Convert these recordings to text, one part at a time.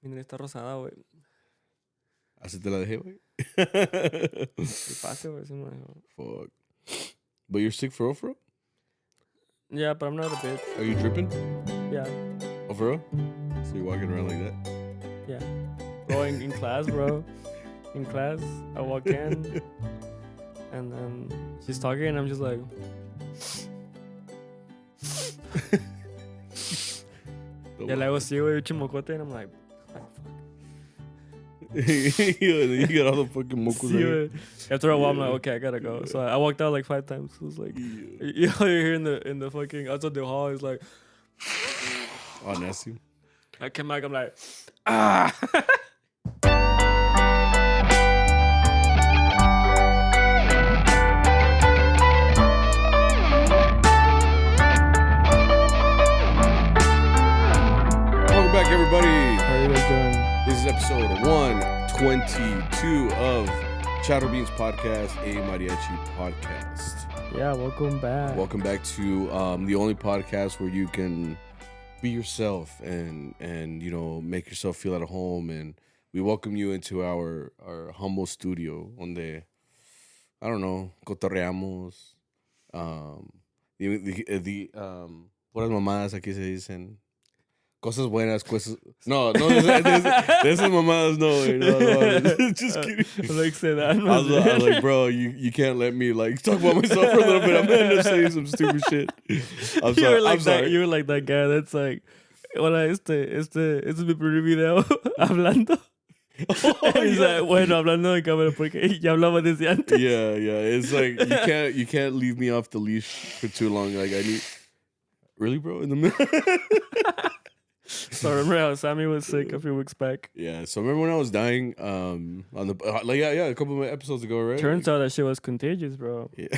Mi nariz está rosada, güey. Así te la dejé, güey. ¿Qué pasa, güey? Sí me dejó. Fuck. But you're sick for real? Yeah, but I'm not a bitch. Are you dripping? Yeah. Oh, for real? So you're walking around like that? Yeah. Bro, in class, bro. In class, I walk in, and then she's talking, and I'm just like... Ya le hago así, güey, chimocote, and I'm like... You got all the fucking mocos Sí, right güey. After a while, I'm like, okay, I gotta go. So I walked out like 5 times. It was like... You know, you're here in the fucking... Outside the hall, it's like... Oh, nasty. I came back, I'm like... Ah! Welcome back, everybody. How are you guys doing? This is episode 122 of CharroBeans podcast, a Mariachi podcast. Yeah, welcome back. Welcome back to the only podcast where you can be yourself and you know, make yourself feel at home, and we welcome you into our humble studio donde, I don't know, cotorreamos, puras mamadas aquí se dicen. Cosas buenas, cosas... No, de esas mamadas, no, güey. No. Just kidding. Like, say that. I was like, bro, you can't let me, like, talk about myself for a little bit. I'm going to end up saying some stupid shit. I'm sorry. You were like that guy that's like, hola, este es mi primer video hablando. And he's like, bueno, hablando de cámara porque ya hablaba desde antes. Yeah. It's like, you can't leave me off the leash for too long. Like, I need... Really, bro? In the middle? So remember how Sammy was sick a few weeks back? Yeah. So remember when I was dying on the a couple of episodes ago, right? Turns out that shit was contagious, bro. Yeah.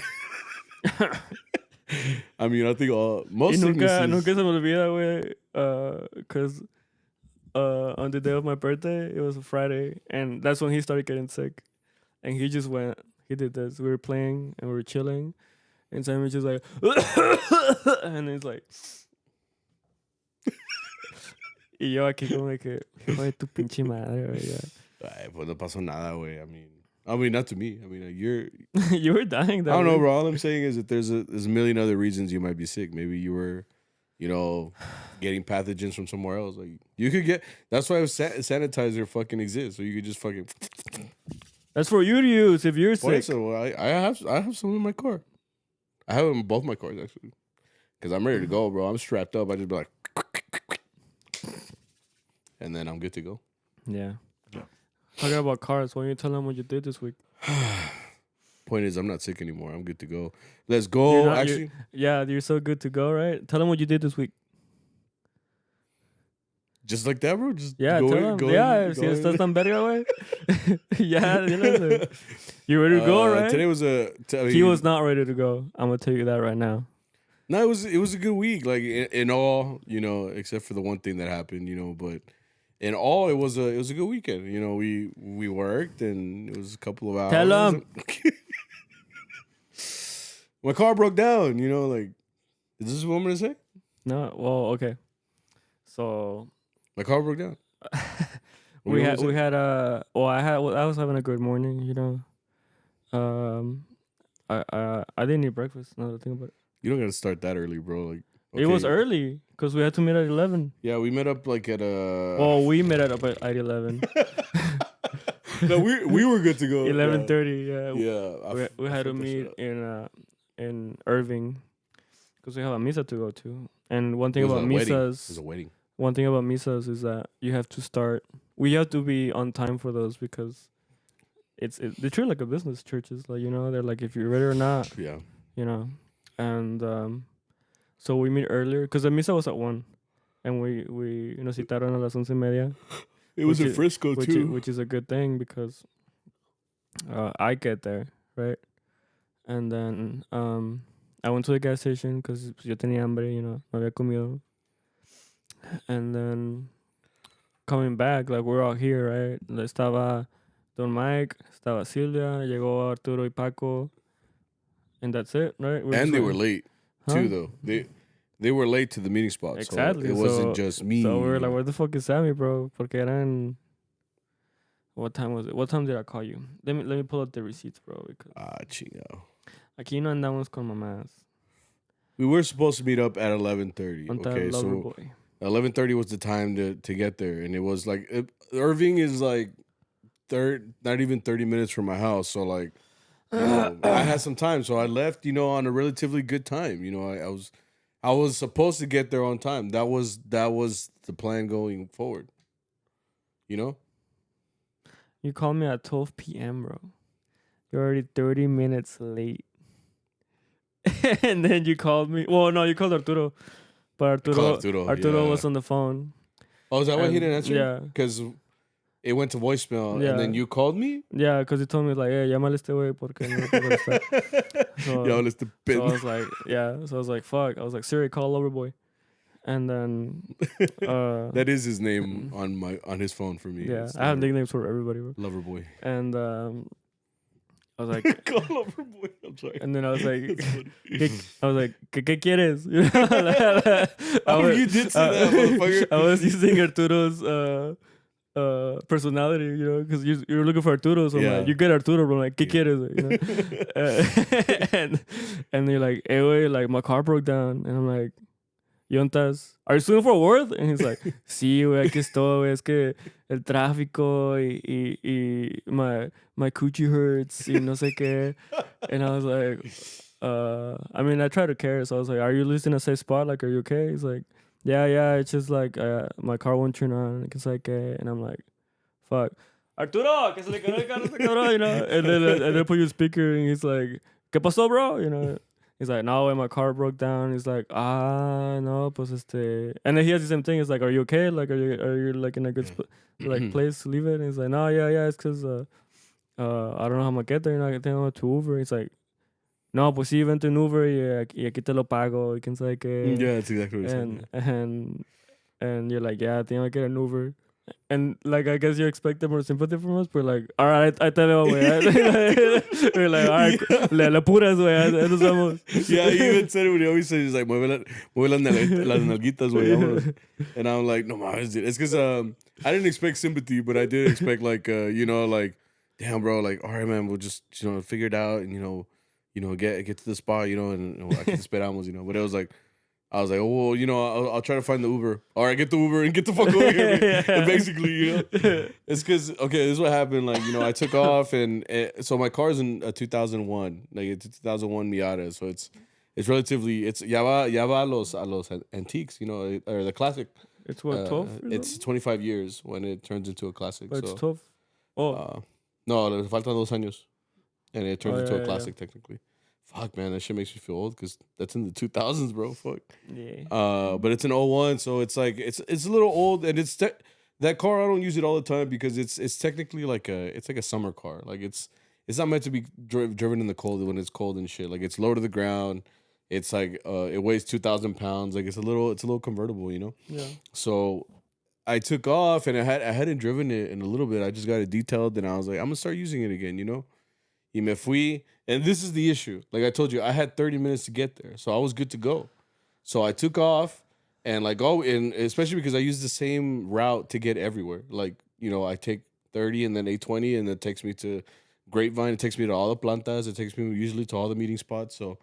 I mean, I think most nunca sicknesses... se me olvida, güey, because on the day of my birthday, it was a Friday, and that's when he started getting sick. And he just went, he did this. We were playing and we were chilling, and Sammy was just like, and he's like... Y yo aquí como de que, hijo de tu pinche madre, güey. Ay, pues no pasó nada, güey. I mean, not to me. I mean, you're... You were dying that I don't know, week. bro. All I'm saying is that there's a million other reasons you might be sick. Maybe you were, you know, getting pathogens from somewhere else. Like, you could get... That's why sanitizer fucking exists. So you could just fucking... That's for you to use if you're sick. So I have some in my car. I have them in both my cars, actually. Because I'm ready to go, bro. I'm strapped up. I just be like... And then I'm good to go. Yeah. Talking about cars, why don't you tell them what you did this week? Point is, I'm not sick anymore. I'm good to go. Let's go. You're so good to go, right? Tell them what you did this week. Just like that, bro? Just tell them. Si estás tan verga, güey. You ready to go, right? Today was he was not ready to go. I'm going to tell you that right now. No, it was a good week. Like, in all, you know, except for the one thing that happened, you know, but... In all, it was a good weekend. You know, we worked, and it was a couple of hours. Tell them. My car broke down. You know, like, is this what I'm gonna say? No. Well, okay. So my car broke down. I was having a good morning. You know, I didn't eat breakfast. Now that I think about it. You don't gotta start that early, bro. Like. Okay. It was early because we had to meet at 11. Yeah, we met up like at a... Well, we met up at 11. No, we were good to go. 11:30. Yeah. We had to meet in Irving because we have a misa to go to. And one thing about misas... It was a wedding. One thing about misas is that you have to start... We have to be on time for those because they treat like a business, churches. Like, you know, they're like, if you're ready or not. Yeah. You know, and... So we meet earlier because the misa was at 1, and we nos citaron a las 11:30. It was in Frisco too, which is a good thing because I get there right, and then I went to the gas station because yo tenía hambre, you know, no había comido, and then coming back, like we're all here, right? Estaba Don Mike, estaba Silvia, llegó Arturo y Paco, and that's it, right? And they were late. Too, though. They were late to the meeting spot. Exactly. So it wasn't just me. So we were like, where the fuck is Sammy, bro? Porque eran... What time was it? What time did I call you? Let me pull up the receipts, bro. Because Chingo. aquí no andamos con mamás. We were supposed to meet up at 11:30. Okay, so boy. 11:30 was the time to get there, and it was like Irving is like not even 30 minutes from my house. So like, I had some time, so I left, on a relatively good time. I was supposed to get there on time. That was the plan going forward. You called me at 12 p.m., bro. You're already 30 minutes late. And then you called me. Well, no, you called Arturo. But Arturo was on the phone. Oh, is that why he didn't answer? Yeah. Because it went to voicemail, and then you called me? Yeah, because he told me, like, hey, llámale este güey porque no me puedo contestar. So I was like, yeah. So I was like, fuck. I was like, Siri, call Loverboy. And then... that is his name on his phone for me. Yeah, I have nicknames for everybody, bro. Loverboy. And I was like... Call Loverboy. I'm sorry. And then I was like... ¿Qué quieres? You did say that, motherfucker. I was using Arturo's... personality, because you're looking for Arturo, so I'm like, you get Arturo, bro. I'm like, ¿qué quieres? And you're like, hey, wait, like, my car broke down. And I'm like, ¿Yontas? Are you looking for a word? And he's like, sí, güey, aquí estoy, güey. Es que el tráfico y my coochie hurts y no sé qué. And I was like, I mean, I try to care. So I was like, are you listening in a safe spot? Like, are you okay? He's like, yeah, it's just like my car won't turn on. It's like, and I'm like, fuck. Arturo, que se le quedó el carro, And then I put your speaker and he's like, ¿qué pasó, bro? He's like, no, my car broke down. He's like, no, pues este. And then he has the same thing. He's like, are you okay? Like, are you like in a good place to leave it? And he's like, no, yeah, it's because I don't know how I'm gonna get there. I tengo to Uber. He's like, no, pues sí, vente en Uber y aquí te lo pago. Y quién sabe qué. Yeah, that's exactly what he said. And you're like, yeah, tengo que get an Uber. And like, I guess you expected more sympathy from us, but like, all right, I te veo, güey. We're like, all right, le apuras, güey, nos vemos. Yeah, he even said it when he always says, he's like, mueve las nalguitas, güey. And I'm like, no mames, dude. It's because I didn't expect sympathy, but I did expect like, like, damn, bro, like, all right, man, we'll just, figure it out and, get to the spot, and aquí te esperamos, But it was like, I was like, oh, well, I'll try to find the Uber. All right, get the Uber and get the fuck over here. And basically, it's because, okay, this is what happened. Like, I took off, and so my car's in a 2001, like it's a 2001 Miata. So it's relatively, ya va a los antiques, or the classic. It's what, 12? It's 25 years when it turns into a classic. But it's 12? Oh. No, le faltan 2 años. And it turns into a classic, technically. Fuck, man, that shit makes me feel old because that's in the 2000s, bro. Fuck. Yeah. But it's an 01, so it's like it's a little old, and it's that car. I don't use it all the time because it's technically like a summer car. Like it's not meant to be driven in the cold when it's cold and shit. Like it's low to the ground. It's like it weighs 2,000 pounds. Like it's a little convertible, Yeah. So I took off, and I hadn't driven it in a little bit. I just got it detailed, and I was like, I'm gonna start using it again, Y me fui. And this is the issue. Like I told you, I had 30 minutes to get there. So I was good to go. So I took off and and especially because I use the same route to get everywhere. Like, I take 30 and then 820 and it takes me to Grapevine. It takes me to all the plantas. It takes me usually to all the meeting spots. So,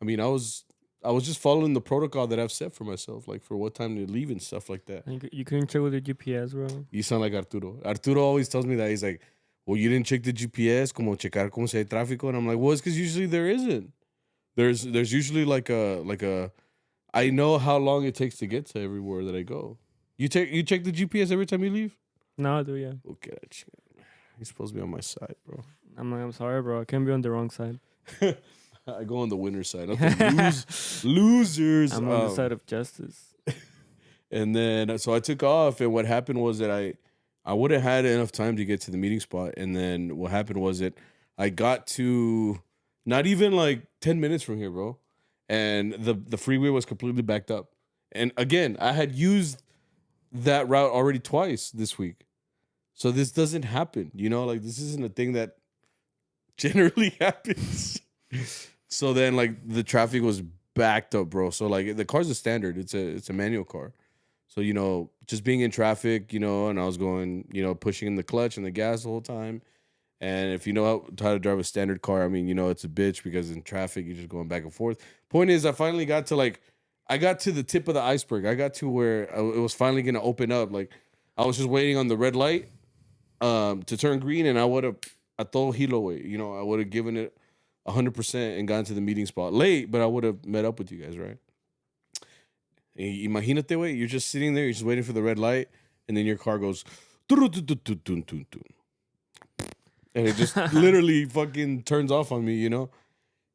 I mean, I was just following the protocol that I've set for myself, like for what time to leave and stuff like that. You couldn't check with your GPS, bro? You sound like Arturo. Arturo always tells me that. He's like, well, you didn't check the GPS, como checar como si hay tráfico, and I'm like, well, it's because usually there isn't. There's usually like a, I know how long it takes to get to everywhere that I go. You check the GPS every time you leave? No, I do, yeah. Okay, you're supposed to be on my side, bro. I'm like, I'm sorry, bro. I can't be on the wrong side. I go on the winner's side, not the losers. I'm on the side of justice. And then so I took off, and what happened was that I would have had enough time to get to the meeting spot. And then what happened was that I got to not even like 10 minutes from here, bro. And the freeway was completely backed up. And again, I had used that route already twice this week. So this doesn't happen, like this isn't a thing that generally happens. So then like the traffic was backed up, bro. So like the car's a standard. It's a manual car. So, you know, just being in traffic, you know, and I was going, you know, pushing in the clutch and the gas the whole time. And if you know how to drive a standard car, I mean, you know, it's a bitch because in traffic, you're just going back and forth. Point is, I finally got to I got to the tip of the iceberg. I got to where it was finally going to open up. Like, I was just waiting on the red light to turn green, and I would have, a todo hilo way, you know, I would have given it 100% and gotten to the meeting spot late, but I would have met up with you guys, right? Imagínate, way, you're just sitting there, you're just waiting for the red light, and then your car goes, and it just literally fucking turns off on me, you know?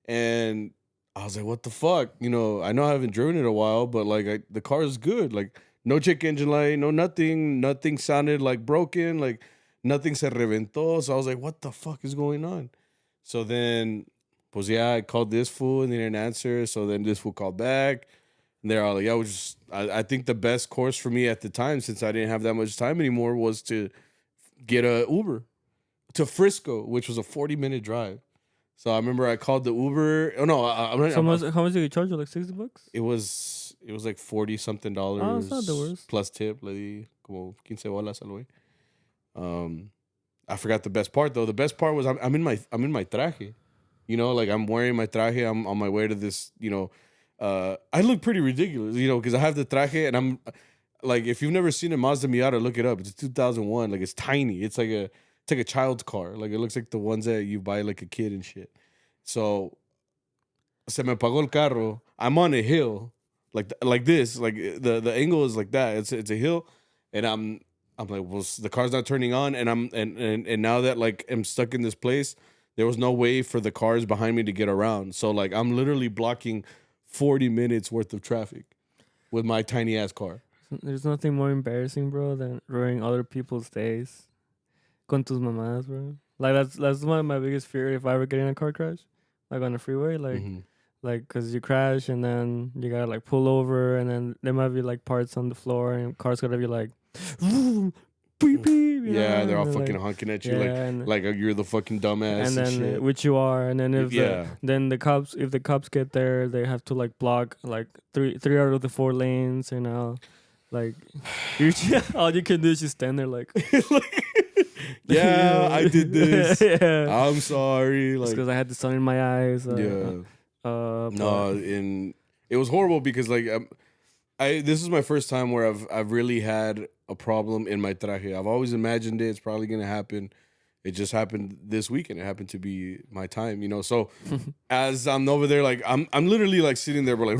And I was like, what the fuck? You know, I know I haven't driven it a while, but like the car is good. Like, no check engine light, no nothing. Nothing sounded like broken. Like, nothing se reventó. So I was like, what the fuck is going on? So then, pues yeah, I called this fool and they didn't answer. So then this fool called back. And they're all like, I think the best course for me at the time, since I didn't have that much time anymore, was to get a Uber to Frisco, which was a 40-minute drive. So I remember I called the Uber. Oh no, how much did you charge you? Like $60? It was like $40-something. Oh, it's not the worst. Plus tip, like como 15 bolas al way. I forgot the best part though. The best part was I'm in my traje. You know, like I'm wearing my traje. I'm on my way to this, you know, I look pretty ridiculous, you know, because I have the traje and I'm like, if you've never seen a Mazda Miata, look it up. It's a 2001. Like, it's tiny. It's like a child's car. Like, it looks like the ones that you buy like a kid and shit. So, se me apagó el carro. I'm on a hill, like this. Like the angle is like that. It's a hill, and I'm like, well, the car's not turning on, and and now that like I'm stuck in this place, there was no way for the cars behind me to get around. So like I'm literally blocking 40 minutes worth of traffic with my tiny ass car. There's nothing more embarrassing, bro, than ruining other people's days. Con tus mamadas, bro. Like that's one of my biggest fear if I ever get in a car crash, like on the freeway, like like cause you crash and then you gotta like pull over and then there might be like parts on the floor and cars gotta be like, beep, beep, yeah, know? they're all and fucking like, honking at you like you're the fucking dumbass and then shit. which you are, and then if if the cops get there, they have to like block like three out of the 4 lanes, you know, like all you can do is just stand there like. Yeah, I did this. Yeah. I'm sorry. Like, because I had the sun in my eyes. No, and it was horrible because like this is my first time where I've really had a problem in my traje. I've always imagined it. It's probably gonna happen. It just happened this weekend. It happened to be my time, you know. So as I'm over there, like I'm literally like sitting there, bro, like,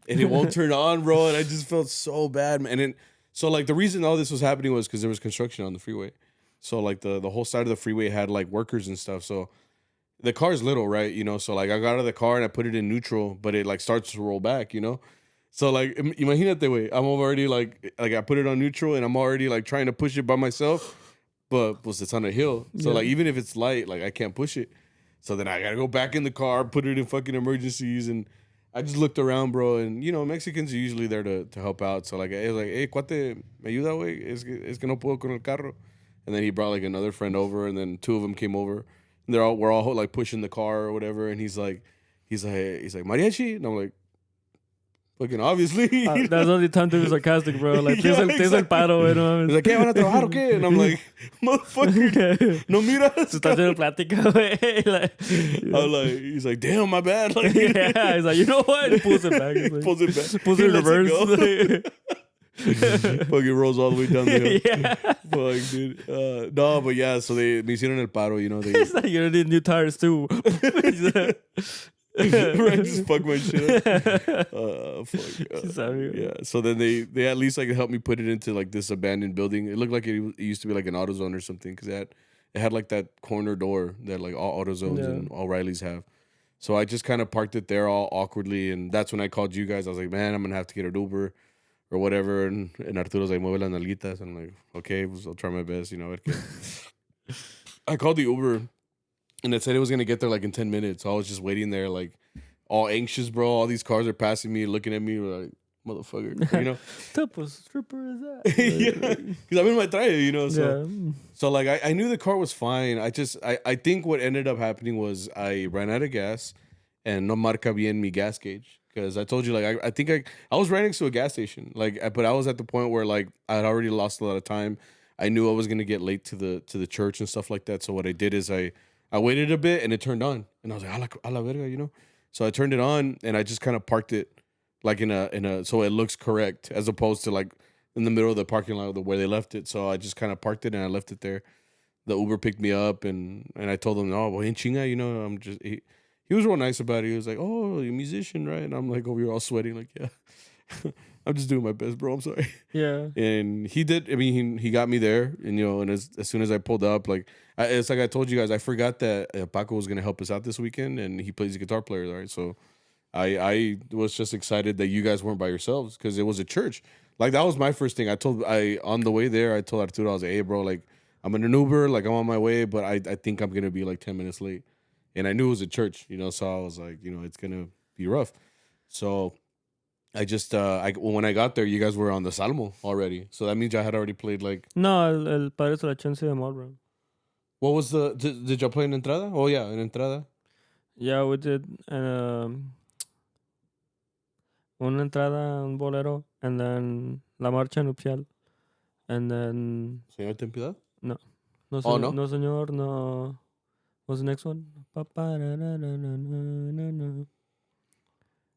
and it won't turn on, bro. And I just felt so bad, man. And then, so like the reason all this was happening was because there was construction on the freeway. So like the whole side of the freeway had like workers and stuff. So the car's little, right? You know, so like I got out of the car and I put it in neutral, but it like starts to roll back, you know? So like, imagínate, way, I'm already like I put it on neutral and I'm already like trying to push it by myself, but pues it's on a hill. So like even if it's light, like I can't push it. So then I gotta go back in the car, put it in fucking emergencies, and I just looked around, bro, and you know, Mexicans are usually there to help out. So like, I was like, hey, cuate, me ayuda, güey? Es que no puedo con el carro. And then he brought like another friend over, and then 2 of them came over. And we're all like pushing the car or whatever. And he's like, Mariachi? And I'm like, fucking obviously. That's the only time to be sarcastic, bro. Like, yeah, there's el paro, you know. He's like, ¿qué, van a trabajar o qué? And I'm like, motherfucker, no miras. Tú estás haciendo plática, güey. I'm like, he's like, damn, my bad. Like, yeah, he's like, you know what? He pulls it back. Like, pulls it back. Pulls it in reverse. Fucking rolls all the way down there. Yeah. Fuck, dude. No, but yeah, so me hicieron el paro, you know. It's like, you're gonna need new tires, too. Right, just fuck my shit up. Fuck. Yeah, so then they at least like helped me put it into like this abandoned building. It looked like it used to be like an AutoZone or something, because it had like that corner door that like all AutoZones and O'Reillys have. So I just kind of parked it there all awkwardly, and that's when I called you guys. I was like, man, I'm gonna have to get an Uber or whatever. And Arturo's like, mueve las nalguitas. And I'm like, okay, I'll try my best, you know. I called the Uber, and it said it was gonna get there like in 10 minutes. So I was just waiting there, like all anxious, bro. All these cars are passing me, looking at me, like, motherfucker, you know. What type of stripper is that? Yeah, because I'm in my traje, you know. So like I knew the car was fine. I think what ended up happening was I ran out of gas, and no marca bien mi gas gauge. Because I told you, like, I think I was right next to a gas station. Like, but I was at the point where, like, I had already lost a lot of time. I knew I was going to get late to the church and stuff like that. So what I did is I waited a bit and it turned on. And I was like, a la verga, you know? So I turned it on and I just kind of parked it, like, in a so it looks correct, as opposed to, like, in the middle of the parking lot where they left it. So I just kind of parked it and I left it there. The Uber picked me up and I told him, no, well, in chinga, you know, I'm just... He was real nice about it. He was like, "Oh, you're a musician, right?" And I'm like, "Oh, you're all sweating." Like, yeah, I'm just doing my best, bro. I'm sorry. Yeah. And he did. I mean, he got me there, and you know, and as soon as I pulled up, like, it's like I told you guys, I forgot that Paco was gonna help us out this weekend, and he plays a guitar player, right? So, I was just excited that you guys weren't by yourselves because it was a church. Like, that was my first thing. On the way there, I told Arturo, I was like, "Hey, bro, like, I'm in an Uber, like, I'm on my way, but I think I'm gonna be like 10 minutes late." And I knew it was a church, you know, so I was like, you know, it's gonna be rough. So I just, when I got there, you guys were on the Salmo already. So that means I had already played, like... No, el Padre se la chance de amor, bro. What was did y'all play in Entrada? Oh, yeah, in Entrada. Yeah, we did una entrada, un bolero, and then La Marcha Nupcial. And then... Señor Ten Piedad? No, Oh, no? No, señor, no... What's the next one? Gloria?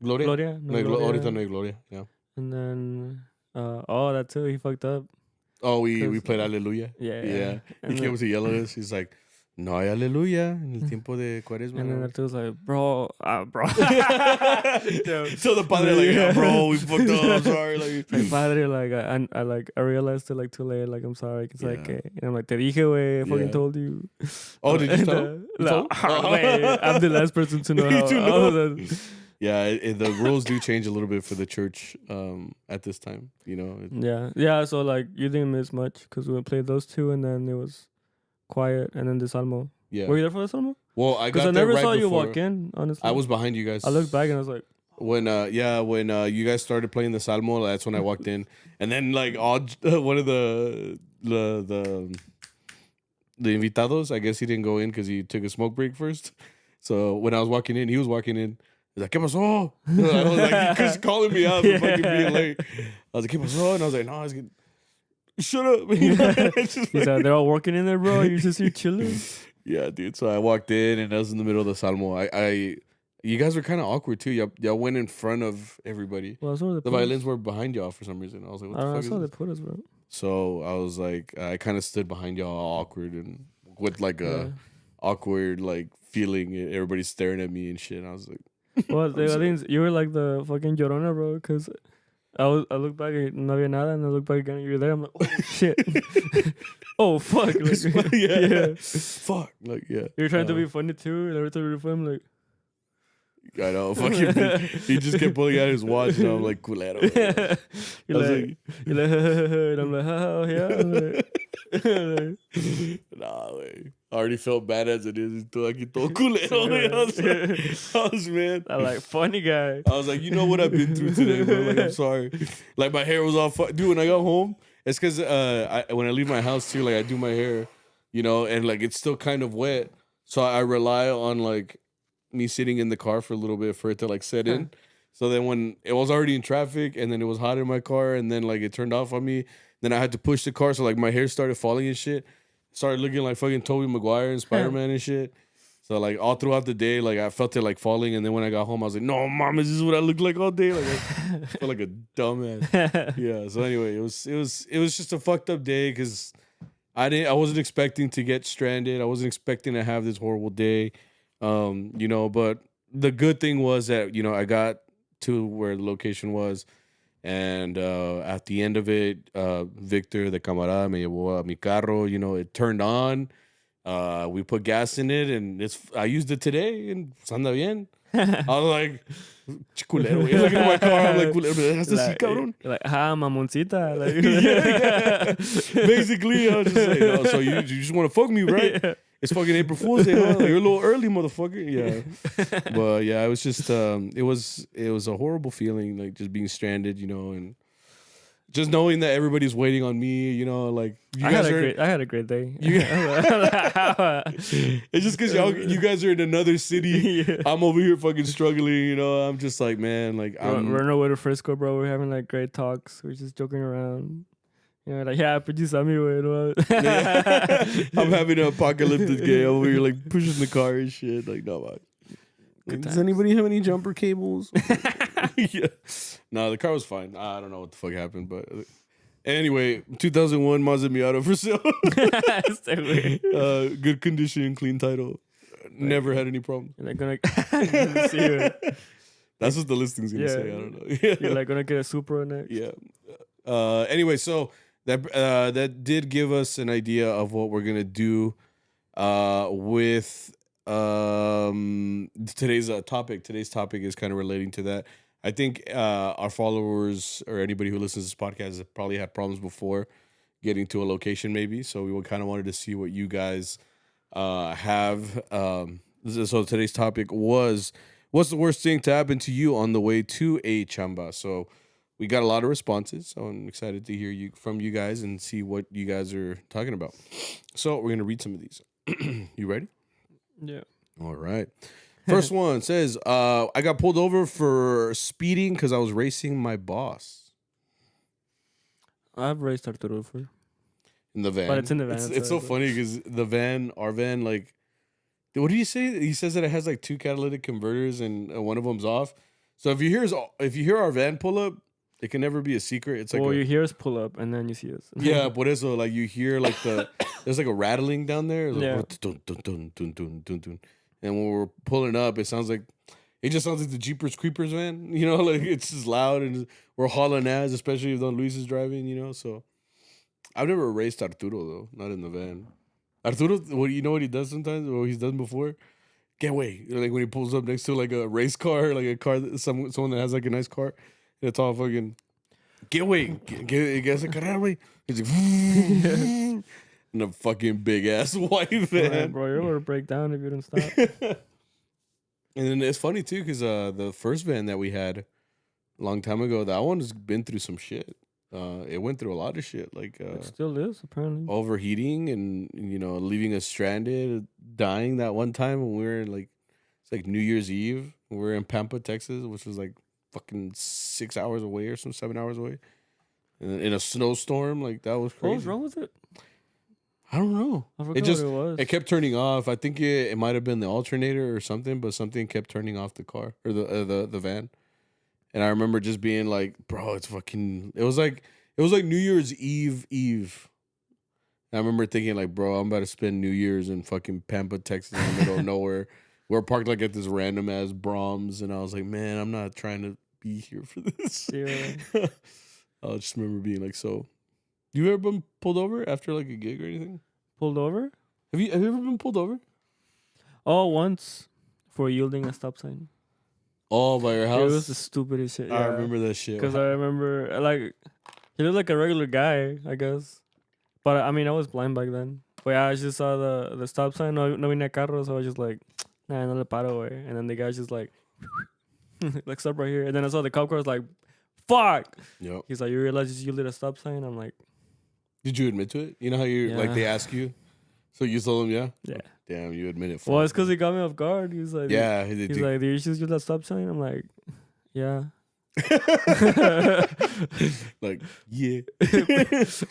Gloria? No, Gloria. ahorita no hay Gloria, yeah. And then, that too, he fucked up. Oh, we played Aleluya. Yeah. He came to yell at us. He's like, "No hay aleluya en el tiempo de Cuaresma." And then Arturo was like, bro. So the padre, like, "Bro, we fucked up. I'm sorry." Like, padre, like, I realized it, like, too late. Like, I'm sorry. It's like, and I'm like, te dije, güey. I fucking told you. Oh, did you tell him? No, wait, I'm the last person to know how. Yeah, the rules do change a little bit for the church at this time, you know. Yeah. So, like, you didn't miss much because we played those two, and then it was quiet, and then the Salmo. Yeah. Were you there for the Salmo? Well, I got because I there never right saw you before. walk in. Honestly, I was behind you guys. I looked back and I was like, when you guys started playing the Salmo, that's when I walked in, and then, like, one of the invitados, I guess he didn't go in because he took a smoke break first. So when I was walking in, he was walking in. He's like, ¿Qué pasó? I was like, he was calling me out for fucking being late. I was like, ¿Qué pasó? And I was like, no, I was getting... Shut up. He's like, they're all working in there, bro. You're just here chilling. Yeah, dude. So I walked in and I was in the middle of the Salmo. You guys were kind of awkward too. Y'all went in front of everybody. Well, the violins were behind y'all for some reason. I was like, what the fuck I is saw this? they put us, bro. So I was like, I kind of stood behind y'all all awkward and with like a awkward like feeling. Everybody's staring at me and shit. And I was like, well, I think you were like the fucking Llorona, bro, because I looked back and no había nada, and I looked back again and you were there. I'm like, oh shit. Oh fuck. Like, yeah. Fuck. Like, yeah. You're trying to be funny too, and every time you're funny, I'm like, I know, fucking. He just kept pulling out his watch, and I'm like, culero. You're like, and I'm like, oh yeah. Nah, way. I already felt bad as it is. Like, todo culero. I was, man. I like funny guy. I was like, you know what I've been through today, bro. Like, I'm sorry. Like, my hair was all dude. When I got home, it's because when I leave my house too, like, I do my hair, you know, and like it's still kind of wet, so I rely on like me sitting in the car for a little bit for it to like set in. So then when it was already in traffic and then it was hot in my car and then like it turned off on me, then I had to push the car, so like my hair started falling and shit. Started looking like fucking Tobey Maguire and Spider-Man and shit. So like all throughout the day, like I felt it like falling, and then when I got home, I was like, "No, mom, is this what I look like all day?" Like I felt like a dumbass. Yeah. So anyway, it was just a fucked up day because I wasn't expecting to get stranded. I wasn't expecting to have this horrible day. You know, but the good thing was that, you know, I got to where the location was. And at the end of it, Victor, the camarada, me llevó a mi carro. You know, it turned on. We put gas in it, and I used it today, and anda bien. I was like, culero. Looking at my car, I'm like, culero, ¿me dejaste así, cabrón? Like, mamoncita. Like, yeah. Basically, I was just like, no, so you just want to fuck me, right? Yeah. It's fucking April Fool's Day, huh? Like, you're a little early, motherfucker. Yeah. But yeah, it was just it was a horrible feeling, like just being stranded, you know, and just knowing that everybody's waiting on me, you know, like you I guys had a great day. It's just because you guys are in another city. Yeah. I'm over here fucking struggling, you know. I'm just like, man, like We're on our way to Frisco, bro. We're having like great talks. We're just joking around. You know, like, yeah, produce Sammy, güey. I'm having an apocalyptic day over here, like pushing the car and shit. Like, no, like, does anybody have any jumper cables? Yeah. No, the car was fine. I don't know what the fuck happened, but anyway, 2001 Mazda Miata for sale. Good condition, clean title. Never had any problem. You're like gonna see it. That's what the listing's gonna say. I don't know. You're like gonna get a Supra next. Yeah. Anyway, so that did give us an idea of what we're gonna do with today's topic. Today's topic is kind of relating to that. I think our followers or anybody who listens to this podcast has probably had problems before getting to a location, maybe. So we kind of wanted to see what you guys have. So today's topic was, what's the worst thing to happen to you on the way to a chamba? So we got a lot of responses. So I'm excited to hear from you guys and see what you guys are talking about. So we're going to read some of these. You ready? Yeah. All right. First one says, I got pulled over for speeding because I was racing my boss. I've raced Arturo before. In the van. But it's in the van. It's so funny because our van, like, what did he say? He says that it has like 2 catalytic converters and one of them's off. So if you hear our van pull up, it can never be a secret. It's like, well, you hear us pull up and then you see us. Yeah, por eso, like you hear like there's like a rattling down there. Like, yeah. Dun, dun, dun, dun, dun, dun, dun. And when we're pulling up, it just sounds like the Jeepers Creepers van, you know, like it's just loud and we're hauling ass, especially if Don Luis is driving, you know. So I've never raced Arturo though, not in the van. Arturo, you know what he does sometimes, or he's done before? Get away, like when he pulls up next to like a race car, like a car that someone that has like a nice car, and it's all fucking get away, get away. He's like. In a fucking big ass white van, bro. You're gonna break down if you don't stop. And then it's funny too, because the first van that we had a long time ago, that one has been through some shit. It went through a lot of shit, like it still is apparently overheating and leaving us stranded, dying that one time when we were in it's like New Year's Eve. We were in Pampa, Texas, which was like fucking 6 hours away or 7 hours away, and in a snowstorm. Like that was crazy. What was wrong with it? I don't know. I forgot what it was. It kept turning off. I think it might have been the alternator or something, but something kept turning off the car or the van. And I remember just being like, "Bro, it's fucking." It was like New Year's Eve. And I remember thinking like, "Bro, I'm about to spend New Year's in fucking Pampa, Texas, in the middle of nowhere. We're parked like at this random ass Brahms," and I was like, "Man, I'm not trying to be here for this." Yeah. I just remember being like, "So." You ever been pulled over after like a gig or anything? Pulled over? Have you ever been pulled over? Oh, once for yielding a stop sign. Oh, by your house? It was the stupidest shit. Yeah. I remember that shit. Because I remember, like, he looked like a regular guy, I guess. But I mean, I was blind back then. But yeah, I just saw the stop sign. No venía carro, so I was just like, nah, no le paro, way. And then the guy's just like, like, stop right here. And then I saw the cop car, was like, fuck. Yep. He's like, you realize you yielded a stop sign? I'm like, did you admit to it? You know how like they ask you? So you told them, yeah? Yeah. Damn, you admit it. Well, it's because he got me off guard. He was like, yeah. He's like, do you just use that stop sign? I'm like, yeah. Like, yeah.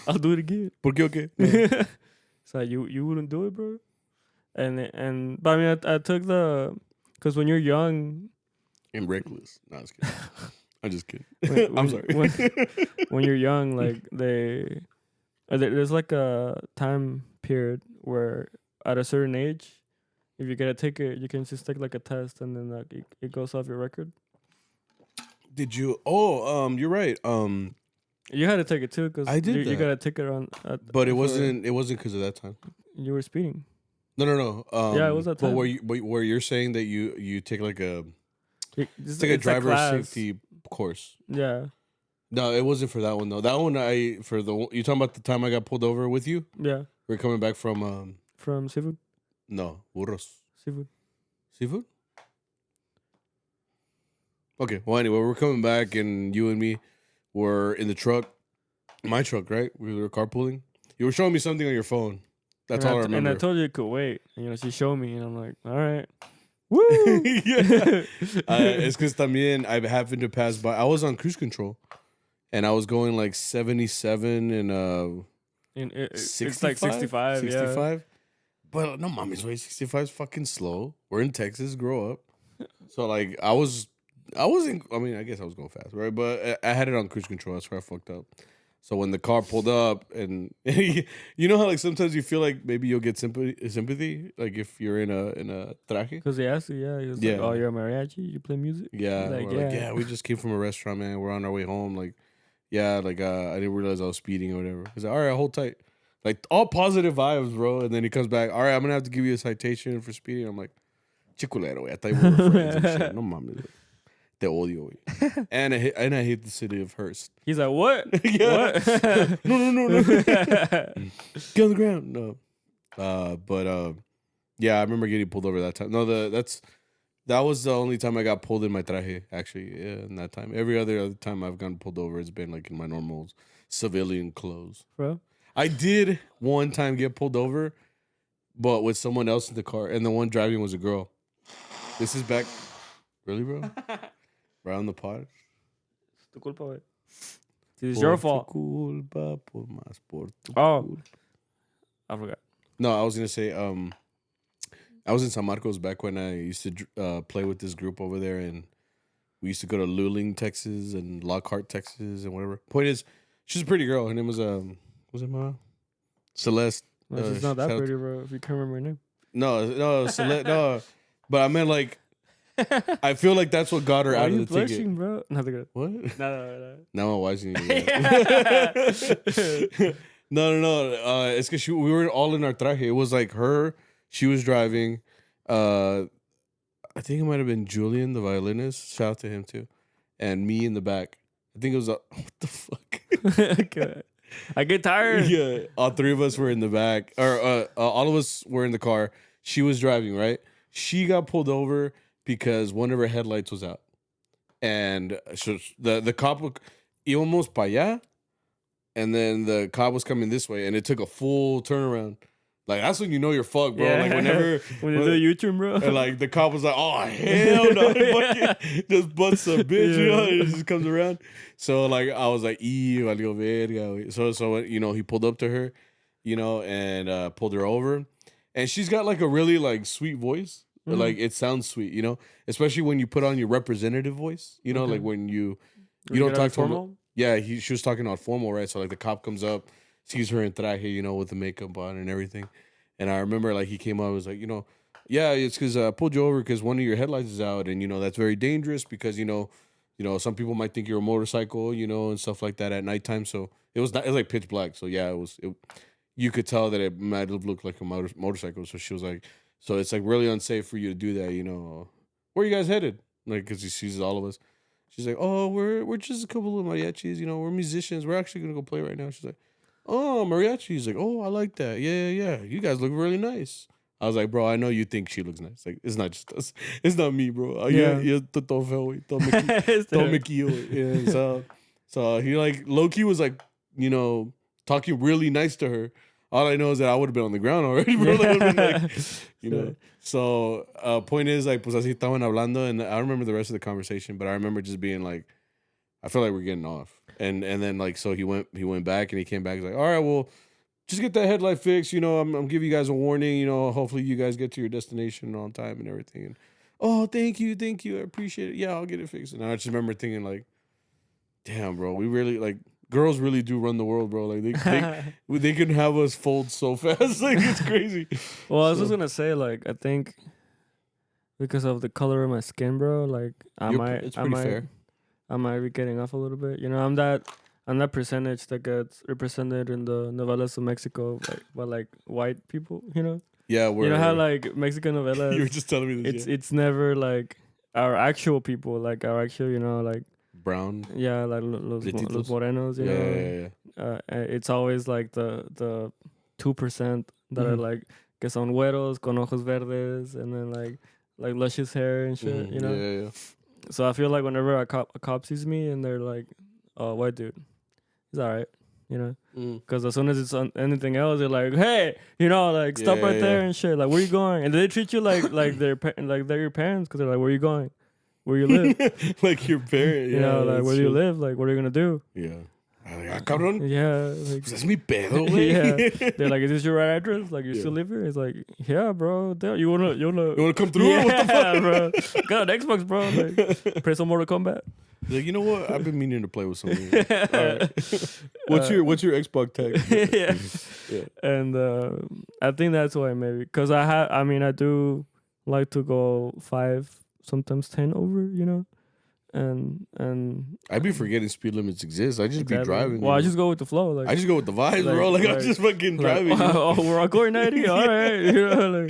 I'll do it again. ¿Por qué okay? No. So you wouldn't do it, bro? But I mean, I took because when you're young. And reckless. No, I was kidding. I'm just kidding. I'm sorry. When you're young, like there's like a time period where at a certain age, if you get a ticket, you can just take like a test and then like it goes off your record. Did you? Oh, you're right. You had to take it too because I did. You got a ticket on. But it wasn't because of that time. You were speeding. No. Yeah, it was that time. But where you're saying that you take like a it's like a driver's safety course. Yeah. No, it wasn't for that one though. That one you talking about the time I got pulled over with you? Yeah. We're coming back from seafood? No, burros. Seafood? Okay. Well, anyway, we're coming back and you and me were in the truck My truck, right? We were carpooling. You were showing me something on your phone. That's all I remember. And I told you it could wait. And, she showed me, and I'm like, all right. Woo! Yeah. It's because también I happened to pass by. I was on cruise control, and I was going like 77 and it's like 65, 65. yeah. But no, mommy's way 65 is fucking slow. We're in Texas, grow up. So like I wasn't. I mean, I guess I was going fast, right? But I had it on cruise control. That's where I fucked up. So when the car pulled up, and you know how like sometimes you feel like maybe you'll get sympathy, like if you're in a traje. Because he asked you, he was like, "Oh, you're a mariachi? You play music?" Yeah, like, we just came from a restaurant, man. We're on our way home. Like, I didn't realize I was speeding or whatever. He's like, all right, hold tight. Like all positive vibes, bro. And then he comes back. All right, I'm gonna have to give you a citation for speeding. I'm like, chiculero, I thought we were friends and shit. No mames. Te odio, güey. And I hate the city of Hearst. He's like, what? Yeah. What? No. Get on the ground. No. Yeah, I remember getting pulled over that time. No, that was the only time I got pulled in my traje, actually. Yeah, in that time. Every other time I've gotten pulled over, it's been like in my normal civilian clothes. Bro? I did one time get pulled over, but with someone else in the car, and the one driving was a girl. This is back. Really, bro? Right on the pod? Es tu culpa, güey. It's your fault. Culpa, por más por tu culpa. I forgot. No, I was going to say, I was in San Marcos back when I used to play with this group over there, and we used to go to Luling, Texas, and Lockhart, Texas, and whatever. Point is, she's a pretty girl. Her name was Celeste. No, she's not that pretty, bro. If you can't remember her name. No, Celeste. No, but I meant like, I feel like that's what got her out of the blushing, ticket, bro. Nothing good. What? No. Now I'm watching you. No. It's because we were all in our traje. It was like her. She was driving. I think it might have been Julian, the violinist. Shout out to him too. And me in the back. I think it was what the fuck? Okay. I get tired. Yeah, all three of us were in the back, or all of us were in the car. She was driving, right? She got pulled over because one of her headlights was out, and the cop íbamos para allá, and then the cop was coming this way, and it took a full turnaround. Like that's when you know you're fucked, bro. Yeah. Like whenever when you do U-turn, bro, and like the cop was like, "Oh hell no!" Just busts a bitch, you know. It just comes around. So like I was like, valió verga. So you know he pulled up to her, you know, and pulled her over, and she's got like a really like sweet voice. Mm-hmm. Like it sounds sweet, you know, especially when you put on your representative voice, you know, like when you don't talk formal. Yeah, she was talking on formal, right? So like the cop comes up, sees her in traje, you know, with the makeup on and everything. And I remember like he came up, was like, you know, yeah, it's because I pulled you over because one of your headlights is out, and you know that's very dangerous because you know some people might think you're a motorcycle, you know, and stuff like that at nighttime. So it was like pitch black. So yeah, you could tell that it might have looked like a motorcycle. So she was like, so it's like really unsafe for you to do that, you know. Where are you guys headed? Like, because he sees all of us. She's like, oh, we're just a couple of mariachis, you know, we're musicians. We're actually gonna go play right now. She's like, oh, mariachi. He's like, oh, I like that. Yeah. You guys look really nice. I was like, bro, I know you think she looks nice. Like, it's not just us. It's not me, bro. Yeah. So he like low key was like, you know, talking really nice to her. All I know is that I would have been on the ground already, bro. Like, you know. So point is like, pues así estaban hablando, and I don't remember the rest of the conversation, but I remember just being like, I feel like we're getting off. And then like so he went back and he came back. He's like, all right, well, just get that headlight fixed. You know, I'm giving you guys a warning. You know, hopefully you guys get to your destination on time and everything. And oh, thank you, I appreciate it. Yeah, I'll get it fixed. And I just remember thinking like, damn, bro, we really like girls really do run the world, bro. Like they can have us fold so fast. Like it's crazy. Well, I was just gonna say like I think because of the color of my skin, bro. Like it's pretty fair. I might be getting off a little bit. You know, I'm that percentage that gets represented in the novelas of Mexico by like white people, you know? Yeah, you know how like Mexican novelas, you were just telling me this. It's never like our actual people, like our actual, you know, like brown. Yeah, like los morenos, you know. Yeah. It's always like the 2% that are like que son güeros con ojos verdes and then like luscious hair and shit, you know. Yeah. So I feel like whenever a cop sees me and they're like, "Oh, white dude, he's all right," you know. Because as soon as it's on anything else, they're like, hey, you know, like stop right there and shit. Like, where you going? And they treat you like they're your parents because they're like, where you going? Where you live? Like your parent. You know, like where do you live? Like, what are you gonna do? Yeah. Cabrón. Yeah. Like, pues es mi pedo, güey. Yeah. They're like, is this your right address? Like, you still live here? It's like, yeah, bro. Damn, you wanna come through? Yeah, what the fuck? Bro. Got an Xbox, bro. Like, play some Mortal Kombat. Like, you know what? I've been meaning to play with someone. Right. What's your Xbox tag? Yeah. And I think that's why maybe because I do like to go 5, sometimes 10 over, you know. And I'd be forgetting speed limits exist. I just be driving. Well, I just go with the flow. Like I just go with the vibes, bro. Like I'm just fucking driving. Oh, we're on Corey 90. All right, you know.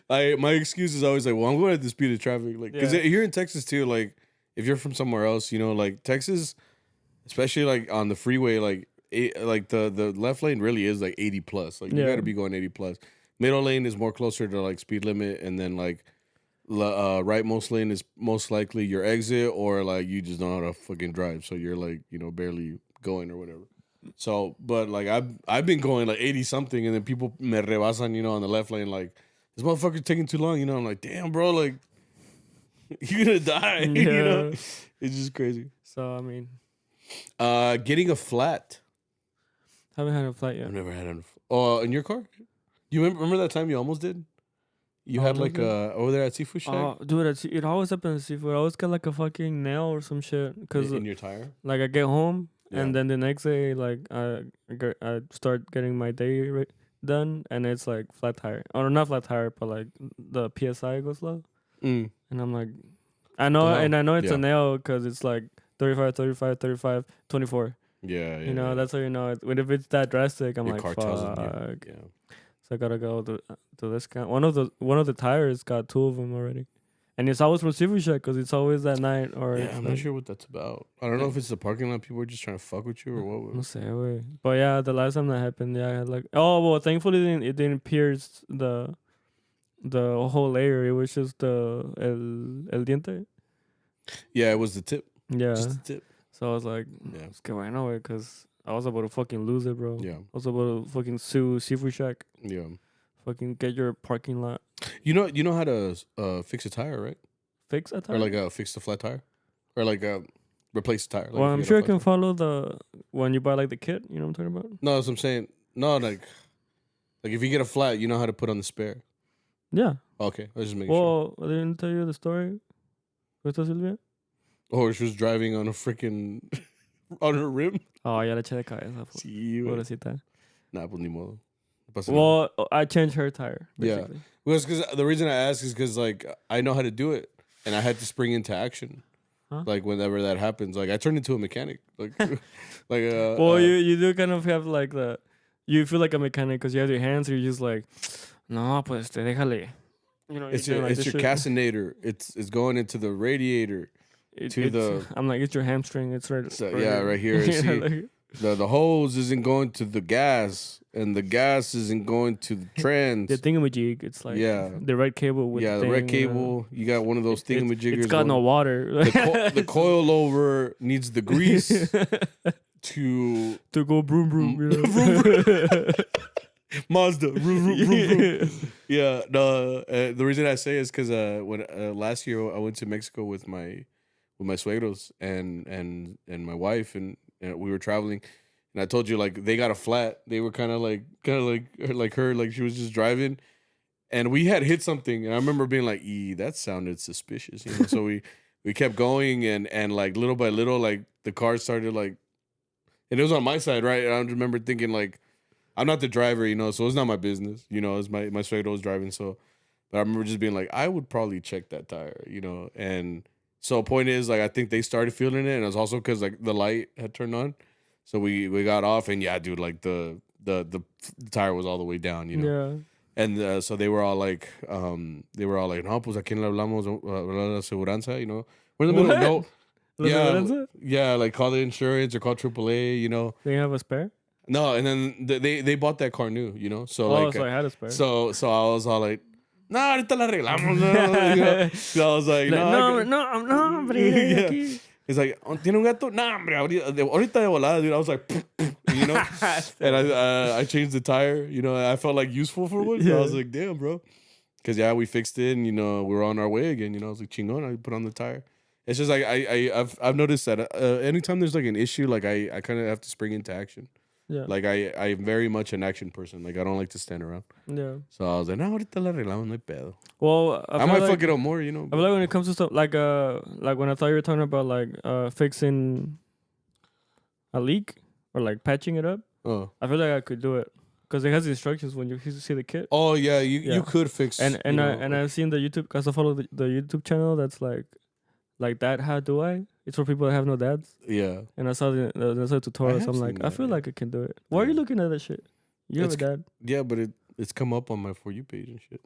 Like, my excuse is always like, well, I'm going at the speed of traffic. Like, because here in Texas too, like if you're from somewhere else, you know, like Texas, especially like on the freeway, like the left lane really is like 80 plus. Like you got to be going 80 plus. Middle lane is more closer to like speed limit, and then like. Rightmost lane is most likely your exit, or like you just don't know how to fucking drive, so you're like, you know, barely going or whatever. So, but like I've been going like 80 something, and then people me rebasan, you know, on the left lane, like this motherfucker's taking too long, you know. I'm like, damn, bro, like you're gonna die, you know. It's just crazy. So I mean, getting a flat. Haven't had a flat yet. I've never had a. Oh, in your car? You remember that time you almost did? You had like over there at Seafood Shack? Oh, dude, it always happens at Seafood. I always get like a fucking nail or some shit. Cause in your tire? Like I get home and then the next day, like I start getting my day done, and it's like flat tire. Or not flat tire, but like the PSI goes low. And I'm like, I know it's a nail because it's like 35, 35, 35, 24. Yeah. You know, that's how you know it. If it's that drastic, I'm like, fuck. Yeah. So I gotta go to this guy. One of the tires got 2 of them already, and it's always from Seafood Shack because it's always that night. Or I'm not sure what that's about. I don't know if it's the parking lot. People are just trying to fuck with you or what. No sé, güey. But yeah, the last time that happened, I had like, thankfully it didn't pierce the whole layer. It was just the el diente. Yeah, it was the tip. Yeah, just the tip. So I was like, it's going away because I was about to fucking lose it, bro. Yeah. I was about to fucking sue Seafood Shack. Yeah. Fucking get your parking lot. You know how to fix a tire, right? Fix a tire? Or like fix the flat tire? Or like replace the tire? Like well, I'm sure I can follow when you buy like the kit. You know what I'm talking about? No, that's what I'm saying. No, like if you get a flat, you know how to put on the spare. Yeah. Okay. I was just making sure. Well, I didn't tell you the story. ¿Cuesta Silvia? Oh, she was driving on a freaking... on her rim? Oh, ya le eché de cabeza. Sí, pobrecita. Nah, pues ni modo. Well, I changed her tire, basically. Yeah. Well, because the reason I ask is because, like, I know how to do it, and I had to spring into action. Huh? Like, whenever that happens. Like, I turned into a mechanic. Like, well, you do kind of have, like, you feel like a mechanic because you have your hands, so you're just like, no, pues, déjale. You know, it's your castenator. It's going into the radiator. I'm like, it's your hamstring. It's right. So, right here. See, like, the hose isn't going to the gas, and the gas isn't going to the trans. The thingamajig. It's like the red cable with the red cable. You got one of those thingamajiggers. It's got no water. The coilover needs the grease to go broom broom. You know? Mazda. Vroom, vroom, vroom, vroom. Yeah. No. The reason I say is because when last year I went to Mexico with my suegros and my wife, and we were traveling, and I told you, like, they got a flat. They were kind of like her, like she was just driving, and we had hit something, and I remember being like, that sounded suspicious, you know. So we kept going, and like little by little, like the car started like, and it was on my side, right? And I remember thinking, like, I'm not the driver, you know, so it's not my business, you know. It's my suegro was driving, so, but I remember just being like, I would probably check that tire, you know. And so point is, like, I think they started feeling it, and it was also because like the light had turned on, so we got off, and yeah, dude, like the tire was all the way down, you know. Yeah. And so they were all like, no, pues a quién le hablamos, la aseguranza, you know. We're in the middle, no, yeah, like call the insurance or call AAA, you know. They have a spare. No, and then they bought that car new, you know. So so I had a spare. So I was all like, no, ahorita la arreglamos. No. You know? So I was like, no, hombre. Yeah. He's like, ¿tiene un gato? No, hombre, ahorita de volada, dude. I was like, you know. And I changed the tire. You know, I felt like useful for one. So I was like, damn, bro. Because we fixed it, and we're on our way again. You know, I was like, chingon. I put on the tire. It's just like I've noticed that anytime there's like an issue, like I kind of have to spring into action. Yeah. Like I'm very much an action person. Like I don't like to stand around. Yeah. So I was like, no, ahorita la arreglamos, no hay pedo. Well, I might fuck it up more, you know. I feel like when it comes to stuff like when I thought you were talking about like fixing a leak or like patching it up. Oh. I feel like I could do it because it has instructions when you see the kit. Oh yeah, you could fix. And I've seen the YouTube because I follow the YouTube channel that's like that. How do I? It's for people that have no dads. Yeah. And I saw the tutorial. So I'm like, I feel like I can do it. Why are you looking at that shit? You have a dad. Yeah, but it's come up on my For You page and shit.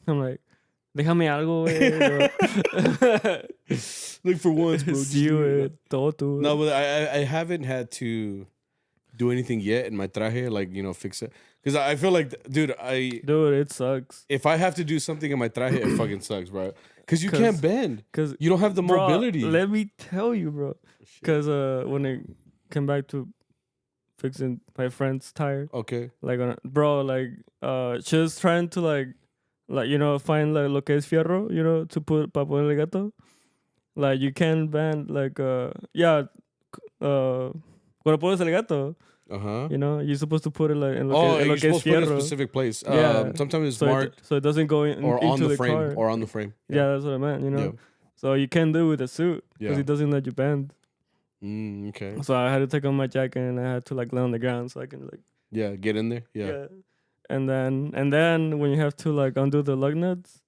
I'm like, déjame algo, güey. Like for once, bro. Sí, güey. Todo tú. No, but I haven't had to do anything yet in my traje, like, fix it. Because I feel like, dude, it sucks. If I have to do something in my traje, it fucking sucks, bro. Because you can't bend. Because you don't have the mobility. Let me tell you, bro. Because when I came back to fixing my friend's tire. Okay. Like, just trying to, find, like, lo que es fierro, to put, para ponerle gato. Like, you can bend, like, cuando pones el gato, you're supposed to put it, like, en lo que es fierro. You're supposed to put it in a specific place. Sometimes it's marked. So it doesn't go into the frame. car. Or on the frame. Yeah, that's what I meant, Yeah. So you can't do it with a suit because it doesn't let you bend. Okay. So I had to take off my jacket and I had to like lay on the ground so I can like get in there. Yeah. And then when you have to like undo the lug nuts,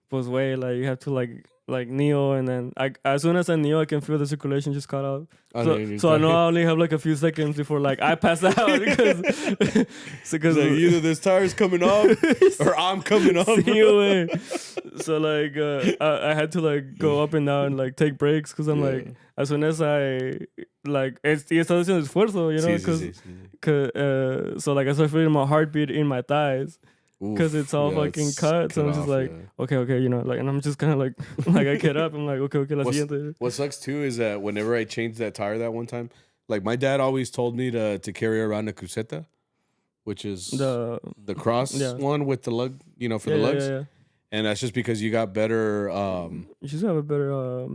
pues way like you have to like kneel, and then as soon as I kneel I can feel the circulation just cut off. So I know I only have like a few seconds before like I pass out because like either this tire's coming off or I'm coming off. So like I had to like go up and down and like take breaks because I'm like as soon as I like está haciendo esfuerzo, because so like I started feeling my heartbeat in my thighs. Because it's all fucking cut, so I'm just like, okay, like, and I'm just kind of like I get up, I'm like, okay, la siguiente. What sucks too is that whenever I changed that tire that one time, like my dad always told me to carry around a cruceta, which is the cross one with the lug, for the lugs. Yeah. And that's just because you got better. You should have a better.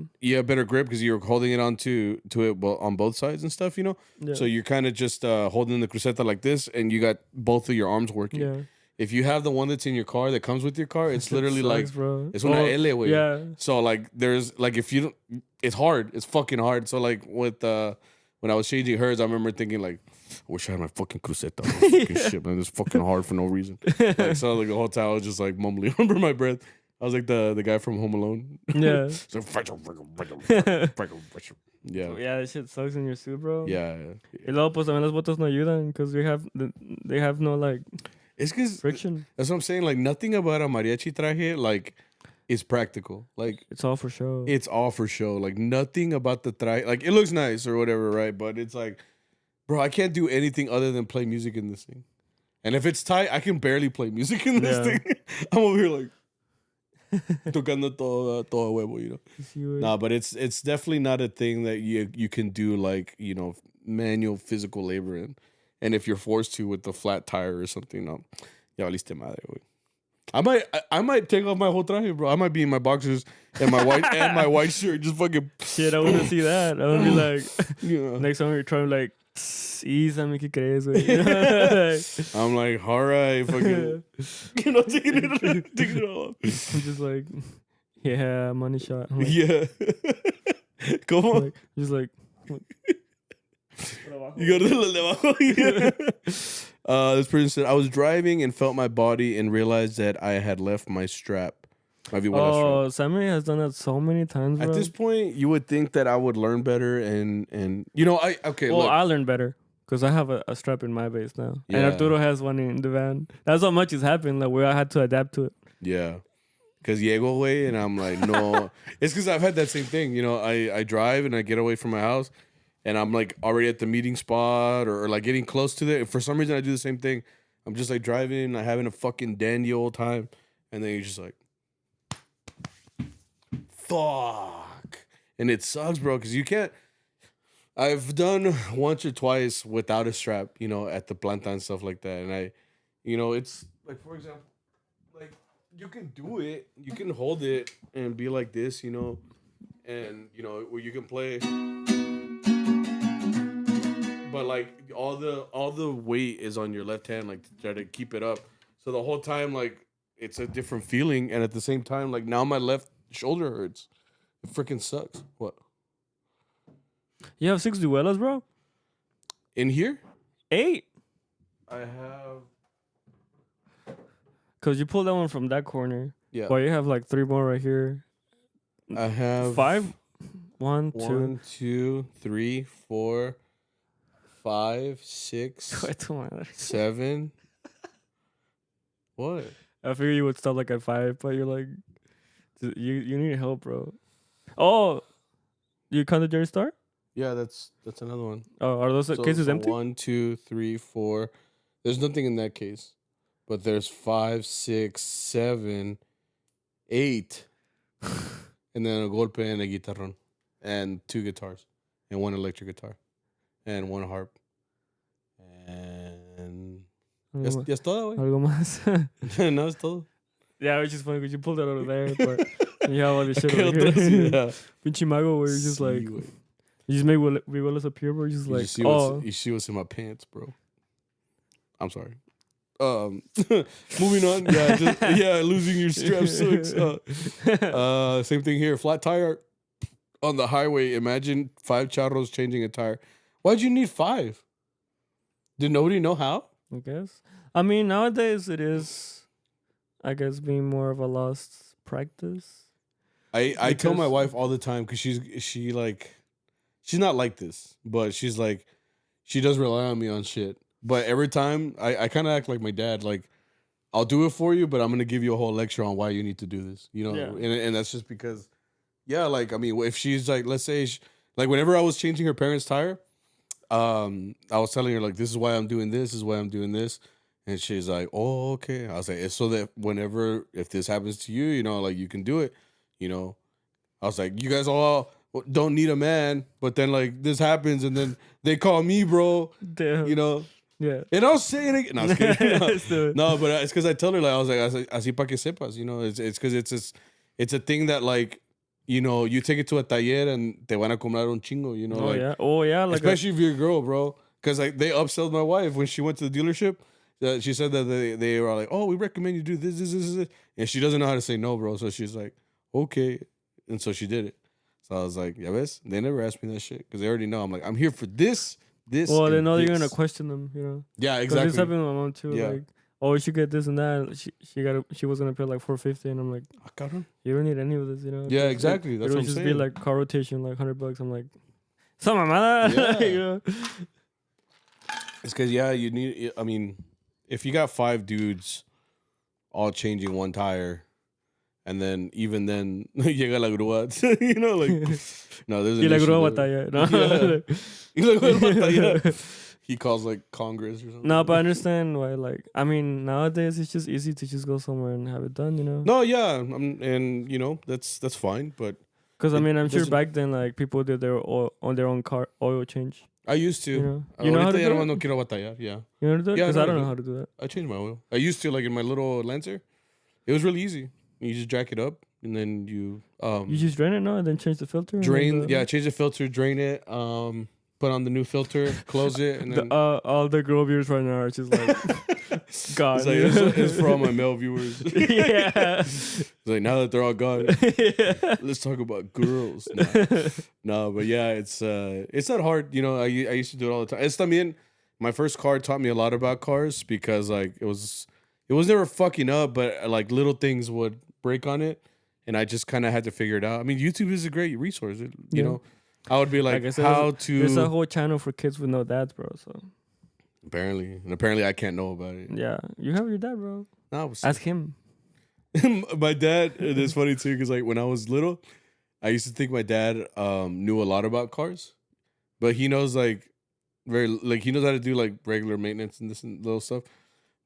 Better grip because you're holding it onto it on both sides and stuff, Yeah. So you're kind of just holding the cruceta like this, and you got both of your arms working. Yeah. If you have the one that's in your car that comes with your car, it's literally sucks, bro. It's una L, güey. Yeah. So like there's like if you don't, it's hard. It's fucking hard. So like with when I was changing hers, I remember thinking like, I wish I had my fucking cruceta. Fucking shit, man. It's fucking hard for no reason. So like the whole time I was just like mumbling under my breath. I was like the guy from Home Alone. Yeah. So, yeah. Yeah, that shit sucks in your suit, bro. Yeah. Y luego pues también las botas no ayudan because they have no like. It's because friction. That's what I'm saying. Like nothing about a mariachi traje like is practical. Like it's all for show. It's all for show. Like nothing about the traje. Like it looks nice or whatever, right? But it's like, bro, I can't do anything other than play music in this thing. And if it's tight, I can barely play music in this thing. I'm over here like tocando todo huevo, Nah, but it's definitely not a thing that you can do like manual physical labor in. And if you're forced to with the flat tire or something, no. Ya valiste madre, güey. I might take off my whole traje, bro. I might be in my boxers and my white shirt, just fucking. Shit, I want to see that. I want to be like, next time you're trying to like, sí, Sammy, ¿qué crees, güey? I'm like, all right, fucking, taking it off. I'm just like, yeah, money shot. Like, yeah. Come on. Just like. You got this person said, I was driving and felt my body and realized that I had left my strap. Strap. Sammy has done that so many times, bro. At this point, you would think that I would learn better and I learned better because I have a strap in my base now. Yeah. And Arturo has one in the van. That's how much has happened. Like, where I had to adapt to it. Yeah. Because llego away and I'm like, no. It's because I've had that same thing. I drive and I get away from my house. And I'm like already at the meeting spot or like getting close to it. For some reason, I do the same thing. I'm just like driving, like having a fucking dandy old time. And then you're just like, fuck. And it sucks, bro, because you can't. I've done once or twice without a strap, at the planta and stuff like that. And it's like, for example, like you can do it, you can hold it and be like this, and where you can play, but like all the weight is on your left hand, like to try to keep it up. So the whole time, like it's a different feeling, and at the same time, like now my left shoulder hurts. It freaking sucks. What? You have 6 duelas, bro? In here? 8. I have. Because you pulled that one from that corner. Yeah. Well, you have like 3 more right here. I have 5. 1, 2. 1, 2, 3, 4, 5, 6, 7. What? I figured you would stop like at 5, but you're like, you need help, bro. Oh, you counted your start? Yeah, that's another one. Oh, are those cases empty? 1, 2, 3, 4. There's nothing in that case, but there's 5, 6, 7, 8, and then a golpe and a guitarrón, and 2 guitars, and 1 electric guitar, and 1 harp, and ya es todo, güey. Algo más. No, es todo. Yeah, which is funny because you pulled that out of there, but you have all this shit over here. Yeah. Pinche mago, where you're just like, you just make Wiguelas appear, where you're just like, you see what's in my pants, bro. I'm sorry. Moving on. Yeah, losing your strap sucks. Same thing here. Flat tire on the highway. Imagine 5 charros changing a tire. Why'd you need 5? Did nobody know how? I guess. I mean, nowadays it is, I guess, being more of a lost practice. I tell my wife all the time because she's not like this, but she's like, she does rely on me on shit. But every time I kind of act like my dad, like I'll do it for you, but I'm gonna give you a whole lecture on why you need to do this, Yeah. And that's just because, yeah, like I mean, if she's like, let's say, like whenever I was changing her parents' tire, I was telling her like, this is why I'm doing this, is why I'm doing this, and she's like, oh, okay. I was like, it's so that if this happens to you, like you can do it, I was like, you guys all don't need a man, but then like this happens, and then they call me, bro. Damn. Yeah. And I was saying it. No, I was kidding. No, but it's because I told her, like, I was like, así pa que sepas, it's because it's a thing that, like, you take it to a taller and te van a cobrar un chingo, Oh, yeah. Like especially if you're a girl, bro. Because, like, they upsold my wife when she went to the dealership. She said that they were like, oh, we recommend you do this. And she doesn't know how to say no, bro. So she's like, okay. And so she did it. So I was like, ya ves? They never asked me that shit because they already know. I'm like, I'm here for this. Well, they know you're gonna question them, Yeah, exactly. This happened with my mom too. Yeah. Like, oh, you should get this and that. She was gonna pay like $450, and I'm like, you don't need any of this, Yeah, exactly. That's what I'm just saying. Be like car rotation, like $100. I'm like, some mamada. Yeah. It's because you need. I mean, if you got 5 dudes all changing 1 tire. And then, even then, llega la grúa, like, no, there's an y la issue grúa there. batalla, no? Y la grúa batalla. He calls, like, Congress or something. No, but I understand why, like, I mean, nowadays it's just easy to just go somewhere and have it done, No, yeah, and, that's fine, but... Because, I mean, I'm sure back then, like, people did their on their own car oil change. I used to. You know how to do it? No quiero batallar, yeah. You know how to do it? Yeah, Because I don't know how to do that. I changed my oil. I used to, like, in my little Lancer. It was really easy. You just jack it up, and then you you just drain it now, and then change the filter. Change the filter, drain it, put on the new filter, close it, and then all the girl viewers right now are just like, God, it's for all my male viewers. Yeah, it's like now that they're all gone, let's talk about girls. No, but yeah, it's not hard. I used to do it all the time. My first car taught me a lot about cars because like it was never fucking up, but like little things would break on it, and I just kind of had to figure it out. I mean, YouTube is a great resource. You know, I would be like how to. There's a whole channel for kids with no dads, bro. So apparently, I can't know about it. Yeah, you have your dad, bro. No, ask him. My dad. It's funny too because like when I was little, I used to think my dad knew a lot about cars, but he knows he knows how to do like regular maintenance and this and little stuff.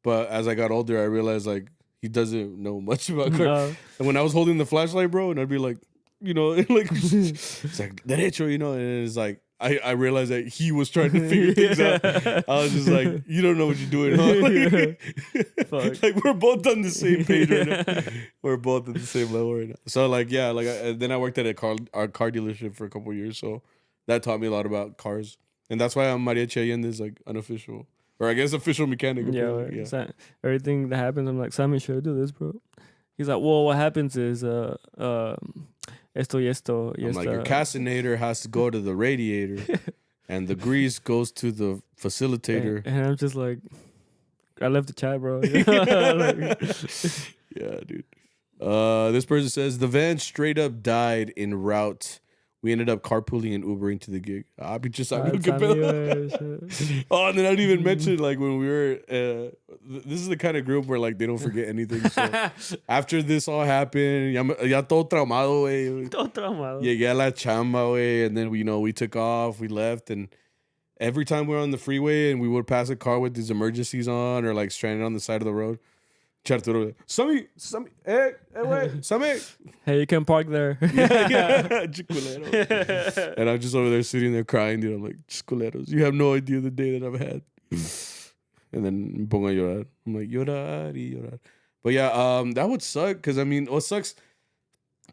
But as I got older, I realized like he doesn't know much about cars. No. And when I was holding the flashlight, bro, and I'd be like, like it's like derecho, and it's like I realized that he was trying to figure things out. I was just like, you don't know what you're doing, huh? Like we're both on the same page right now. We're both at the same level right now. So like, yeah, like then I worked at our car dealership for a couple of years. So that taught me a lot about cars. And that's why I'm Mariachi and is like unofficial. Or I guess official mechanic. Yeah. So everything that happens, I'm like, Sammy, should I do this, bro? He's like, well, what happens is esto y esto. I'm like, your castenator has to go to the radiator, and the grease goes to the facilitator. And I'm just like, I left the chat, bro. Yeah, dude. This person says the van straight up died en route. We ended up carpooling and Ubering to the gig. Oh, and then I didn't even mention like when we were. This is the kind of group where like they don't forget anything. So after this all happened, ya todo traumado, güey. Todo traumado. Llegué a la chamba, güey, and then we took off, we left, and every time we were on the freeway and we would pass a car with these emergencies on or like stranded on the side of the road. Sammy, wait, Sammy. Hey, you can park there. Yeah. And I'm just over there sitting there crying, dude. I'm like, chiculeros, you have no idea the day that I've had. And then pongo a llorar. I'm like, llorar y llorar. But yeah, that would suck because I mean, what sucks,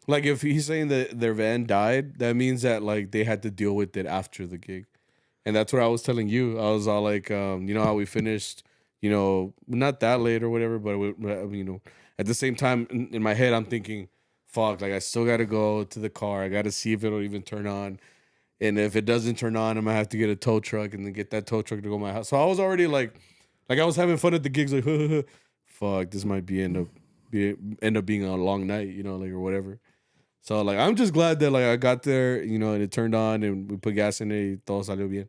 like if he's saying that their van died, that means that like they had to deal with it after the gig. And that's what I was telling you. I was all like, you know how we finished, not that late or whatever, but at the same time in my head, I'm thinking, fuck, like I still got to go to the car. I got to see if it'll even turn on. And if it doesn't turn on, I'm going to have to get a tow truck and then get that tow truck to go to my house. So I was already like I was having fun at the gigs, like, fuck, this might end up being a long night, like or whatever. So like, I'm just glad that like I got there, and it turned on and we put gas in it, todo salió bien.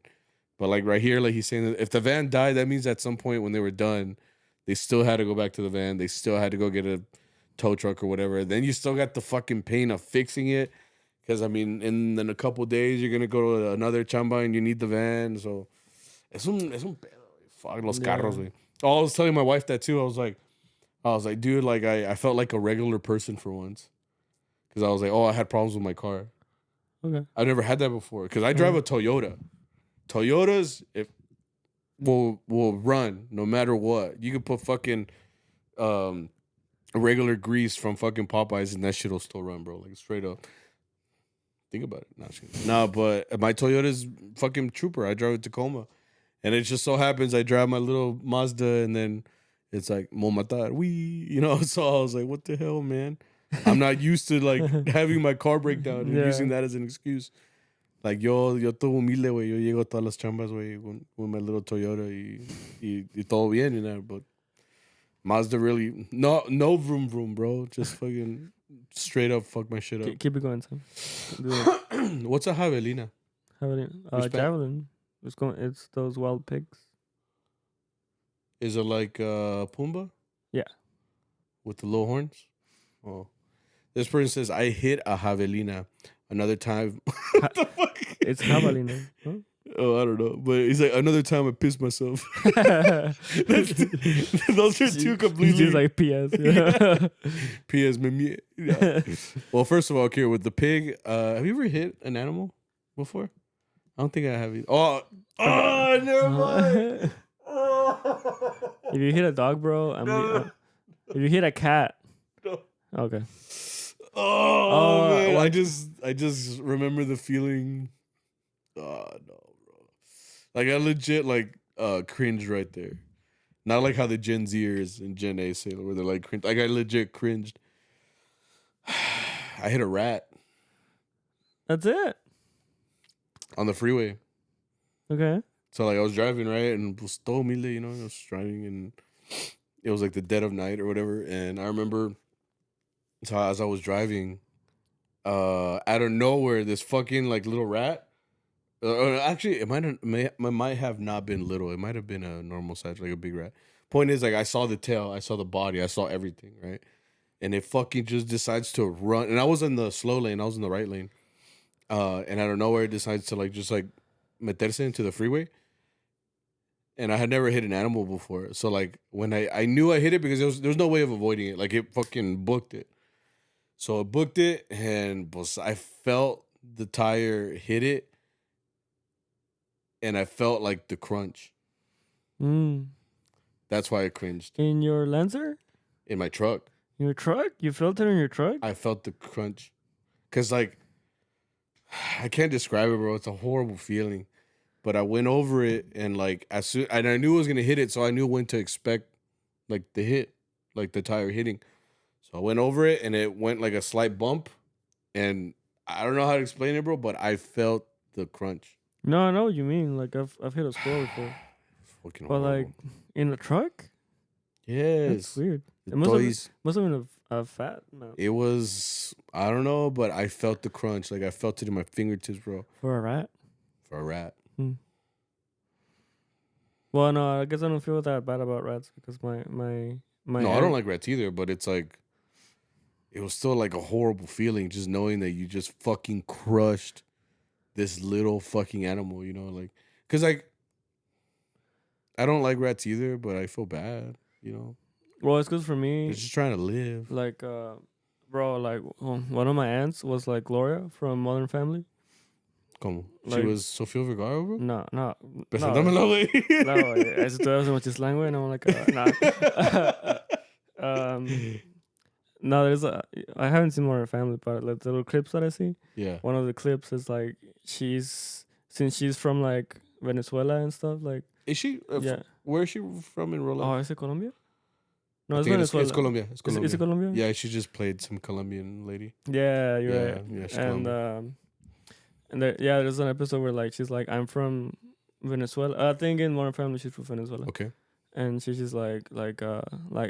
But like right here, like he's saying that if the van died, that means at some point when they were done, they still had to go back to the van. They still had to go get a tow truck or whatever. Then you still got the fucking pain of fixing it. Because, I mean, in a couple days, you're going to go to another chamba and you need the van. So, es un pedo. Fuck los carros, güey. Oh, I was telling my wife that too. I was like, dude, like I felt like a regular person for once. Because I was like, I had problems with my car. Okay. I've never had that before. Because I drive a Toyota. Toyotas will run no matter what. You can put fucking regular grease from fucking Popeyes and that shit will still run, bro. Like straight up. Think about it. No, but my Toyota's fucking trooper. I drive a Tacoma. And it just so happens I drive my little Mazda and then it's like, mo matar, So I was like, what the hell, man? I'm not used to like having my car break down and using that as an excuse. Like, yo todo humilde, güey. Yo llego a todas las chambas, güey, with my little Toyota y todo bien, But Mazda really, no vroom vroom, bro. Just fucking straight up fuck my shit up. Keep it going, Sam. What's a javelina? Javelin. It's those wild pigs. Is it like Pumbaa? Yeah. With the little horns? Oh. This person says, I hit a javelina. Another time. What the fuck? It's javelina. Huh? Oh, I don't know. But he's like, another time I pissed myself. Those are two completely. He's just like PS. Yeah. PS, me. Yeah. Well, first of all, okay, with the pig, have you ever hit an animal before? I don't think I have either. Oh, never mind. If you hit a dog, bro, No. If you hit a cat. No. Okay. Oh man. Well, I just remember the feeling. Oh no, bro. Like I legit like cringe right there. Not like how the Gen Zers and Gen A say where they're like cringe. Like I legit cringed. I hit a rat. That's it. On the freeway. Okay. So like I was driving, right, and was todo humilde, I was driving and it was like the dead of night or whatever. And I remember so as I was driving, out of nowhere, this fucking like little rat. Actually, it might have not been little. It might have been a normal size, like a big rat. Point is, like I saw the tail, I saw the body, I saw everything, right? And it fucking just decides to run. And I was in the slow lane, I was in the right lane. And out of nowhere, it decides to like just like meterse into the freeway. And I had never hit an animal before, so like when I knew I hit it because there was no way of avoiding it. Like it fucking booked it. So it booked it, and I felt the tire hit it, and I felt like the crunch. That's why I cringed. In your Lancer? In my truck. In your truck? You felt it in your truck? I felt the crunch. Because, like, I can't describe it, bro. It's a horrible feeling. But I went over it, and, like, and I knew I was going to hit it, so I knew when to expect, like, the hit, like, the tire hitting. So I went over it, and it went, like, a slight bump. And I don't know how to explain it, bro, but I felt the crunch. No, I know what you mean. Like, I've hit a squirrel before. Fucking but, horrible. like, in a truck? Yes. That's weird. It must have been a fat mount. It was, I don't know, but I felt the crunch. Like, I felt it in my fingertips, bro. For a rat? For a rat. Well, no, I guess I don't feel that bad about rats because my No, I don't like rats either, but it's like, it was still like a horrible feeling just knowing that you just fucking crushed this little fucking animal, you know? Like, because, like, I don't like rats either, but I feel bad, you know? Well, it's good for me. They're just trying to live. Like, bro, like, one of my aunts was, like, Gloria from Modern Family. Como? Like, she was Sofía Vergara, bro? No. Preséntamela, güey. No, güey. Eso todavía hace mucho slang, güey. And I'm like, nah. No, I haven't seen Modern Family, but like the little clips that I see. Yeah. One of the clips is like since she's from like Venezuela and stuff. Like, is she? Yeah. Where is she from in Roland? Oh, is it Colombia? No, it's Venezuela. It's Colombia. It's Colombia. Is it Colombia? Yeah, she just played some Colombian lady. Yeah, you're right. Yeah, she's and there's an episode where like she's like, I'm from Venezuela. I think in Modern Family she's from Venezuela. Okay. And she's just like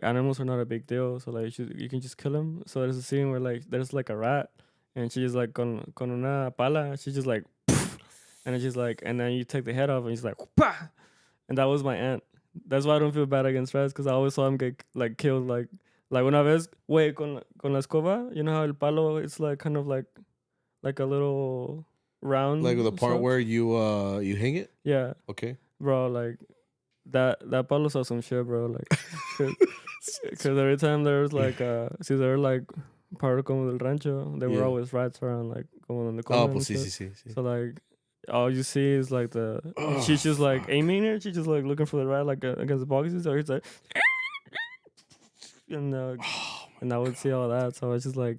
animals are not a big deal, so like you can just kill them. So there's a scene where like there's like a rat, and she's like con una pala, she's just like, and it's just like, and then you take the head off, and she's like, Pah! And that was my aunt. That's why I don't feel bad against rats, because I always saw him get like killed, like una vez, wait, con la escoba, you know how el palo it's like kind of like a little round, like the part where you hang it. Yeah. Okay. Bro, like. That palo saw some shit, bro. Like, because every time there was like, see, there were like part como del rancho, there were always rats around, like, como donde comen. Oh, pues sí. So like, all you see is like she's just like aiming it. She's just like looking for the rat, like against the boxes. So it's like, and I would see all that. So I was just like,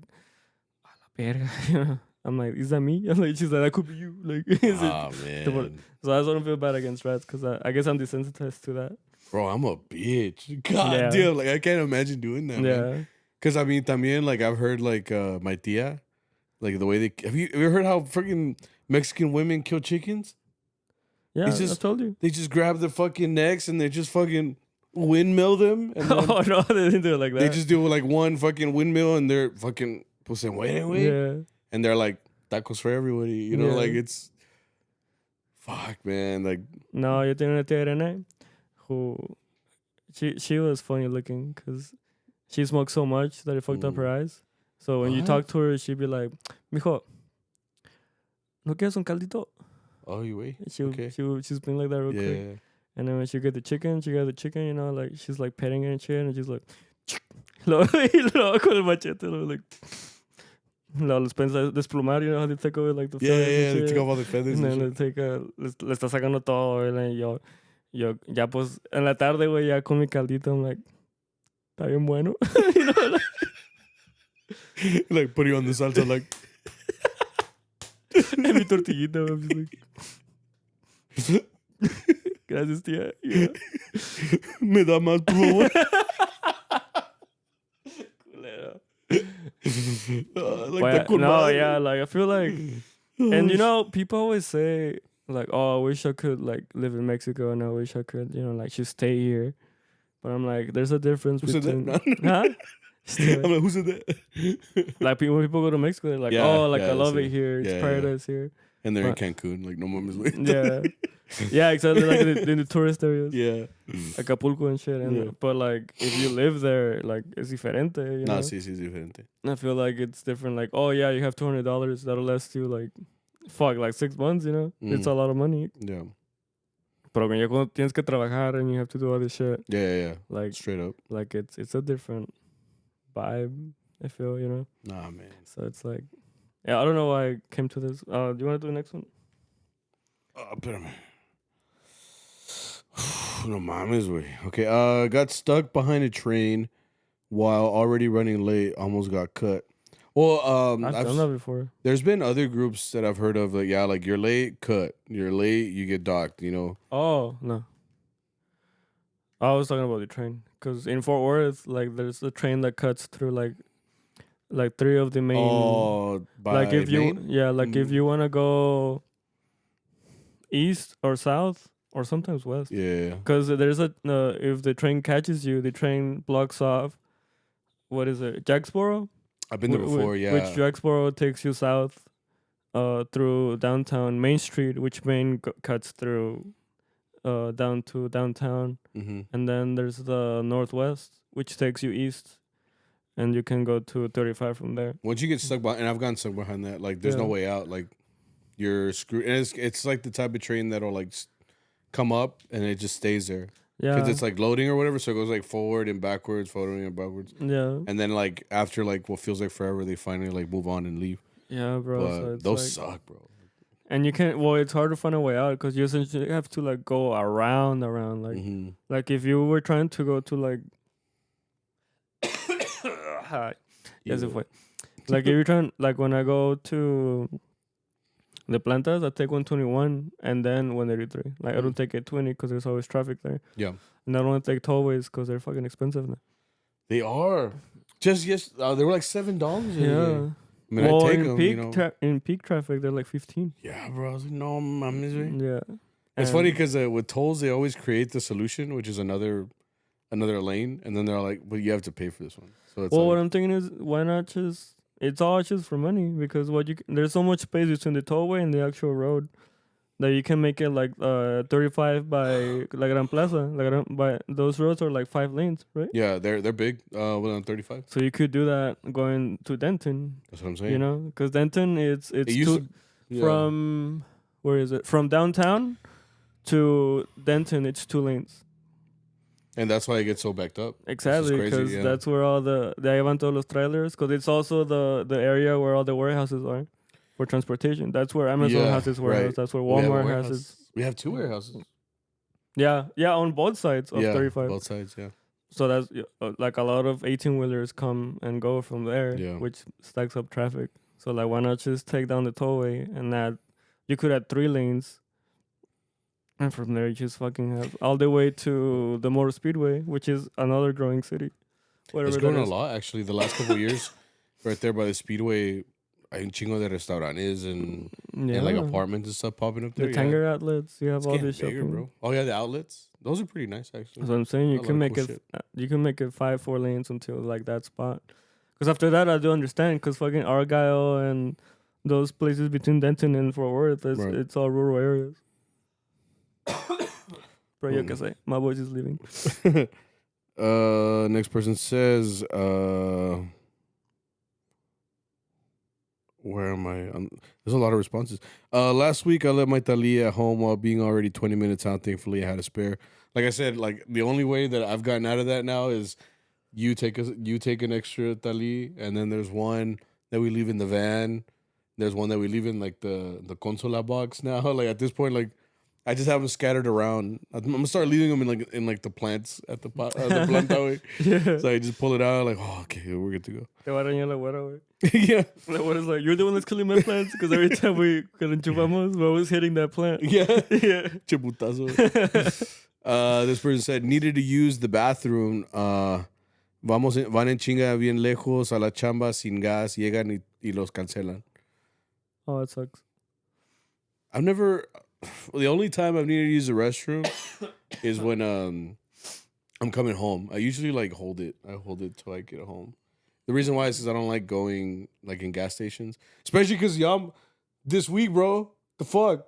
a la verga, you know. I'm like, is that me? I'm like, she's like, that could be you. Like, man. So I don't feel bad against rats because I guess I'm desensitized to that. Bro, I'm a bitch. God damn, like I can't imagine doing that. Yeah. Man. Cause I mean, también like I've heard like my tia, like the way they have you ever heard how freaking Mexican women kill chickens? Yeah, I told you. They just grab their fucking necks and they just fucking windmill them. And oh no, they didn't do it like that. They just do like one fucking windmill and they're fucking pues yeah. And they're like tacos for everybody, you know, like it's fuck, man. Like no, yo tenía una tía Irene who she was funny looking because she smoked so much that it fucked up her eyes. So when you talk to her, she'd be like, "Mijo, ¿no quieres un caldito?" Oh, you wait. She's been like that real quick. And then when she get the chicken, you know, like she's like petting it and shit, and she's like, luego con el machete, like. Los piensa desplumar, you know how they take away like the feathers they take off all the feathers and then they take le está sacando todo, y yo ya pues en la tarde, güey, ya con mi caldito, I'm like, está bien bueno. You know, like put you on the salsa, like en mi tortillita, I'm just like, gracias, tía. Yeah. Me da más, por favor. Like I feel like, and you know, people always say like, oh, I wish I could like live in Mexico, and I wish I could, you know, like just stay here. But I'm like, there's a difference between, huh? I'm like, who said that? Like when people go to Mexico, they're like, I love it here, it's paradise here. And they're in Cancun, like no mames. Yeah, exactly, like in the tourist areas. Yeah. Acapulco and shit. And but like if you live there, like it's diferente, you know? Sí, es diferente. I feel like it's different. Like, oh yeah, you have $200 that'll last you like, like 6 months, you know? It's a lot of money. Yeah. Pero cuando tienes que trabajar and you have to do all this shit. Yeah. Like straight up. Like it's a different vibe, I feel, you know? Nah, man. So it's like, yeah, I don't know why I came to this. Do you want to do the next one? Espérame. No mames, güey. Okay, got stuck behind a train while already running late. Almost got cut. Well, I've done that before. there's been other groups that I've heard of. Like, yeah, like you're late, cut. You're late, you get docked. You know. Oh no, I was talking about the train because in Fort Worth, like there's a train that cuts through like three of the main. Oh, by like if you Maine? yeah, like if you wanna go east or south or sometimes west. Yeah. Because there's a if the train catches you, the train blocks off. What is it, Jacksboro? I've been there before. Yeah. Which Jacksboro takes you south, through downtown Main Street, which cuts through, down to downtown, Mm-hmm. and then there's the Northwest, which takes you east, and you can go to 35 from there. Once you get stuck behind, and I've gotten stuck behind that, like there's no Yeah. way out. Like you're screwed. And it's like the type of train that'll like come up and it just stays there Yeah, because it's like loading or whatever. So it goes like forward and backwards, forward and backwards. yeah, And then like after like what feels like forever, they finally like move on and leave. yeah, bro. But So it's those like, suck, bro. and you can't. Well, it's hard to find a way out because you essentially have to like go around, like Mm-hmm. like if you were trying to go to like. Hi. Yes, it fue. Like if you're trying, like when I go to the plantas, I take 121 and then 183. Like I don't take 820 because there's always traffic there. Yeah. And I don't want to take tollways because they're fucking expensive now. They are. Just yes, they were like $7. Yeah. I mean, Well, I take in them. peak You know. in peak traffic, they're like 15. Yeah, bro. I was like, no, my misery. Yeah. It's And- funny because with tolls, they always create the solution, which is another lane, and then they're like, "But you have to pay for this one." So it's well, what like, I'm thinking is, why not just? It's all just for money because there's so much space between the tollway and the actual road that you can make it like 35 by La Gran Plaza. By those roads are like 5 lanes, right? yeah, they're big. On 35. So you could do that going to Denton, That's what I'm saying. you know, because Denton it's It used two, yeah. from where is it? From downtown to Denton, it's 2 lanes. and that's why it gets so backed up. Exactly, crazy, because yeah. that's where all de ahí van todos los trailers. Because it's also the area where all the warehouses are for transportation. That's where Amazon Yeah, has its warehouse. right. That's where We have a Walmart has warehouse. its. We have 2 warehouses. Yeah, on both sides of Yeah, 35. both sides. Yeah, So that's like a lot of 18-wheelers come and go from there, Yeah. which stacks up traffic. So like, why not just take down the tollway and add? You could add 3 lanes, and from there you just fucking have all the way to the Motor Speedway, which is another growing city. Whatever it's that grown a is. lot actually. The last couple of years, right there by the Speedway, hay un chingo de restaurantes and like apartments and stuff popping up there. The Tanger outlets, you have It's all getting this bigger, shopping. bro. Oh yeah, the outlets. Those are pretty nice actually. That's what I'm saying. You A lot can of make cool it. shit. You can make it 4 lanes until like that spot. Because after that, I do understand. Because fucking Argyle and those places between Denton and Fort Worth, Right. it's all rural areas. Bro, yo que sé. My voice is leaving. Next person says, where am I? There's a lot of responses. Last week I let my Thalia at home while being already 20 minutes out. Thankfully, I had a spare. Like I said, like the only way that I've gotten out of that now is you take an extra Tali, and then there's one that we leave in the van. There's one that we leave in like the consola box now. Like at this point, like I just have them scattered around. I'm gonna start leaving them in like the plants at the planta way. Yeah. So I just pull it out, like, oh, okay, we're good to go. Te va a arañar la güera, güey. Yeah, La güera is like, you're the one that's killing my plants. Because every time we enchufamos, we're always hitting that plant. yeah. Yeah. Chiputazo. This person said needed to use the bathroom. Van en chinga bien lejos a la chamba sin gas. Llegan y los cancelan. Oh, it sucks. I've never. The only time I've needed to use the restroom is when I'm coming home. I usually like hold it. I hold it till I get home. The reason why is because I don't like going like in gas stations, especially because y'all this week, bro. The fuck.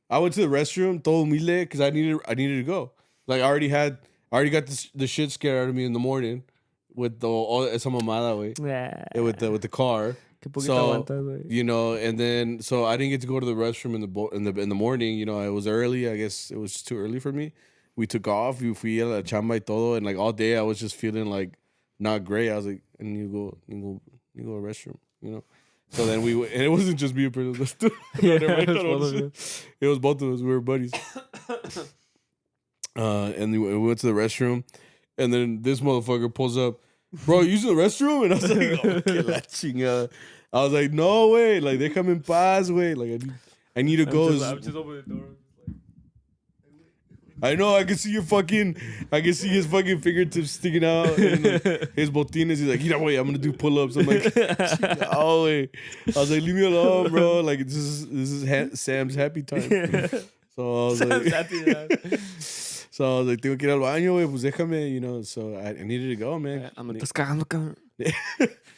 I went to the restroom, todo humilde, because I needed to go. Like I already got the shit scared out of me in the morning with all esa mamada way. Yeah. With the car. Que poquito So, aguantas, güey. you know, and then so I didn't get to go to the restroom in the morning. You know, it was early. I guess it was too early for me. We took off. We fui a la chamba y todo, and like all day I was just feeling like not great. I was like, I need to go to the restroom. You know. So then and it wasn't just me. It Yeah, it was both of was both of us. We were buddies. And we went to the restroom, and then this motherfucker pulls up, bro, you using the restroom? And I was like, okay, la chingada. I was like, no way, like they come in paz, way, like I need to go. I'm just open the door. I know, I can see his fucking fingertips sticking out, and his botines. He's like, wait, I'm gonna do pull-ups. I'm like, oh wait. I was like, leave me alone, bro. Like this is Sam's happy time. So I was like, tengo que ir al baño, güey, pues déjame, So I needed to go, man. I'm estás cagando, cabrón.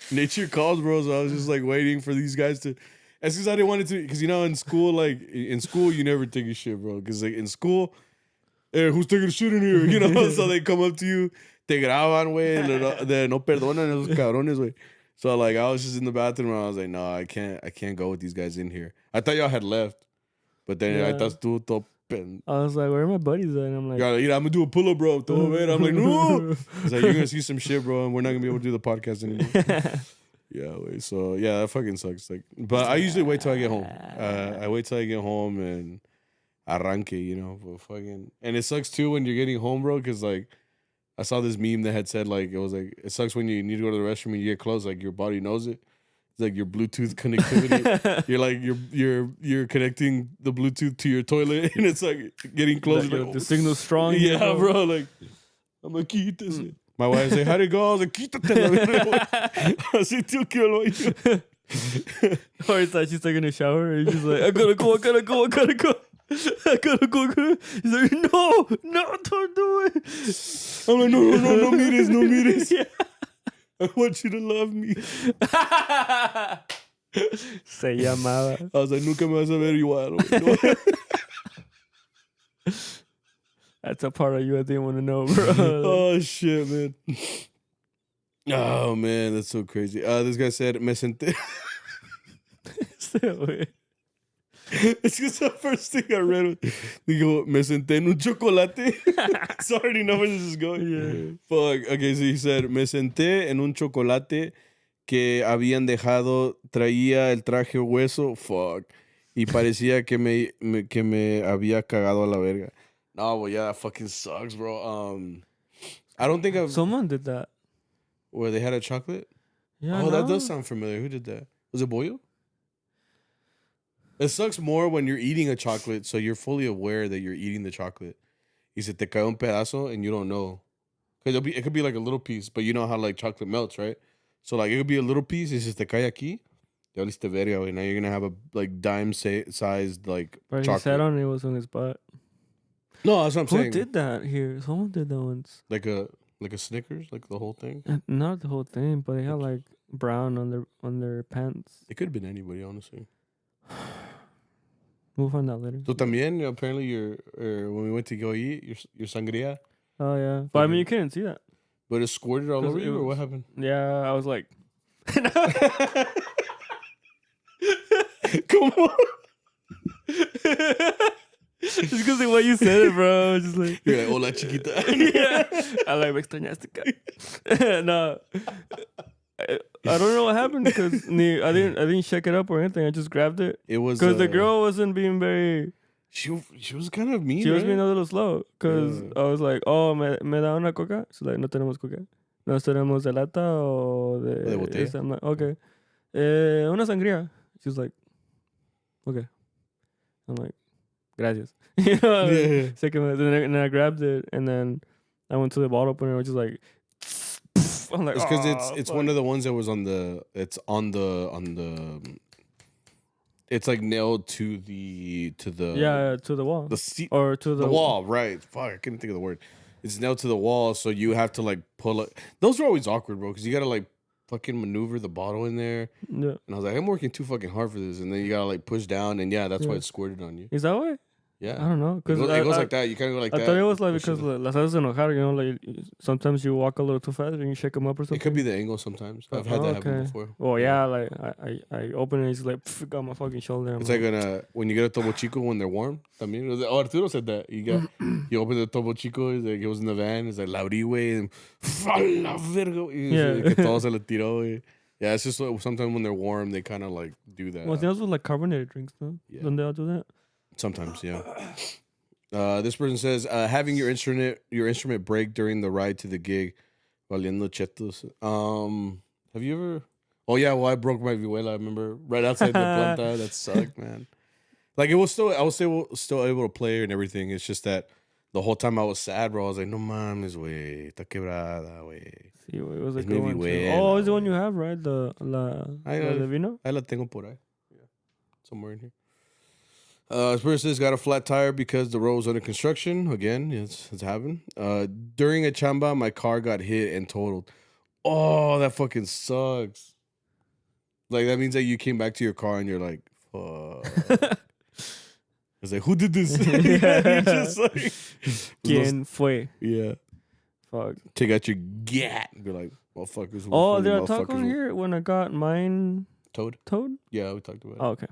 Nature calls, bro. So I was just like waiting for these guys to. As soon as I didn't want it to, because in school, you never take a shit, bro. Because like in school. Hey, who's taking a shit in here? So they come up to you, te graban, güey, de no perdonan esos cabrones, güey. So like I was just in the bathroom and I was like, no, I can't go with these guys in here. I thought y'all had left, but then I thought tú todo. I was like, where are my buddies at? And I'm like, I'm gonna do a pull up, bro. I'm like, no. It's like you're gonna see some shit, bro, and we're not gonna be able to do the podcast anymore. Yeah, wait. So yeah, that fucking sucks. Like, but I usually wait till I get home. I wait till I get home and. Arranque, but fucking, and it sucks too when you're getting home, bro, because like I saw this meme that had said like it sucks when you need to go to the restroom and you get close, like your body knows it. It's like your Bluetooth connectivity. You're like you're connecting the Bluetooth to your toilet, and it's like getting close. Like, the signal's strong. Yeah, bro. Like I'm gonna keep this. My wife's like, how'd it go? I was like, quítate. Así tío que lo hizo. Or it's like she's taking a shower and she's like, I gotta go. I gotta go. He's like, no, don't do it. I'm like, no mires. Yeah. I want you to love me. Se llamaba. I was like, nunca me vas a ver igual. That's a part of you I didn't want to know, bro. Oh, shit, man. Oh, man, that's so crazy. This guy said, me senté. It's just the first thing I read. Digo, me senté en un chocolate. So I already know where this is going. Yeah. Fuck. Okay, so he said, me senté en un chocolate que habían dejado, traía el traje hueso. Fuck. Y parecía que me había cagado a la verga. No, well, yeah, that fucking sucks, bro. I don't think Someone did that. Where they had a chocolate? Yeah. Oh, that does sound familiar. Who did that? Was it Boyo? It sucks more when you're eating a chocolate, so you're fully aware that you're eating the chocolate. Y se te cae un pedazo and you don't know. Because it could be like a little piece, but you know how like chocolate melts, right? So like it could be a little piece, y se te cae aquí. Ya valiste verga, güey. Now you're going to have a like dime-sized like but chocolate. He sat on it, was on his butt. No, that's what I'm saying. Who did that here? Someone did that once. Like a Snickers, like the whole thing? Not the whole thing, but they had like brown on their pants. It could have been anybody, honestly. We'll find out later. So también, apparently, when we went to go eat, your sangria. Oh, yeah. But I mean, you couldn't see that. But it squirted all over you, or what happened? Yeah, I was like... Come on. Just because of what you said it, bro. Just like... You're like, hola, chiquita. Yeah. I like, me extrañaste, no. I don't know what happened because I didn't check it up or anything. I just grabbed it. It was because the girl wasn't being very. She was kind of mean. She was being a little slow because I was like, "Oh, me da una coca." She's like, "No tenemos coca. No tenemos de lata o de botella." I'm like, "Okay, una sangría." She's like, "Okay." I'm like, "Gracias." Then I grabbed it and then I went to the bottle opener. I was just like. I'm like, it's because it's one of the ones that was on the it's like nailed to the to the wall, the seat or to the wall, right? Fuck, I couldn't think of the word. It's nailed to the wall, so you have to like pull it. Those are always awkward, bro, because you gotta like fucking maneuver the bottle in there. Yeah. And I was like, I'm working too fucking hard for this, and then you gotta like push down, and that's why it squirted on you. Is that why? Yeah, I don't know. Because it goes like that. You kind of go like that. I thought it was like because las haces enojar, like sometimes you walk a little too fast and you shake them up or something. It could be the angle sometimes. I've had that happen before. Well, yeah, like I open it, it's like got my fucking shoulder. It's like when you get a Topo Chico when they're warm. También, Arturo said that. You open the Topo Chico, like it was in the van, it's like la abrí, güey, and la verga, que todo se le tiró, güey. Yeah, it's just like, sometimes when they're warm, they kind of like do that. Well, there's also like carbonated drinks, no? Yeah. Don't they all do that? Sometimes, yeah. This person says, having your instrument break during the ride to the gig. Valiendo chetos. Have you ever? Oh yeah, well I broke my vihuela. I remember right outside the planta. That sucked, man. Like I was still able to play and everything. It's just that the whole time I was sad, bro. I was like, no mames, güey, está quebrada, güey. Sí, it was a Es good mi one. vihuela, Oh, it's the one güey. you have, right? The de vino. Ahí la tengo por ahí. Yeah, somewhere in here. This person says got a flat tire because the road was under construction. Again, it's happened. During a chamba, my car got hit and totaled. Oh, that fucking sucks. Like that means that you came back to your car and you're like, fuck. It's like, who did this? You're just like, ¿Quién fue? yeah. Fuck. Take out your gat and be like, motherfuckers. Oh, did I talk on here when I got mine towed? Yeah, we talked about it. Oh, okay.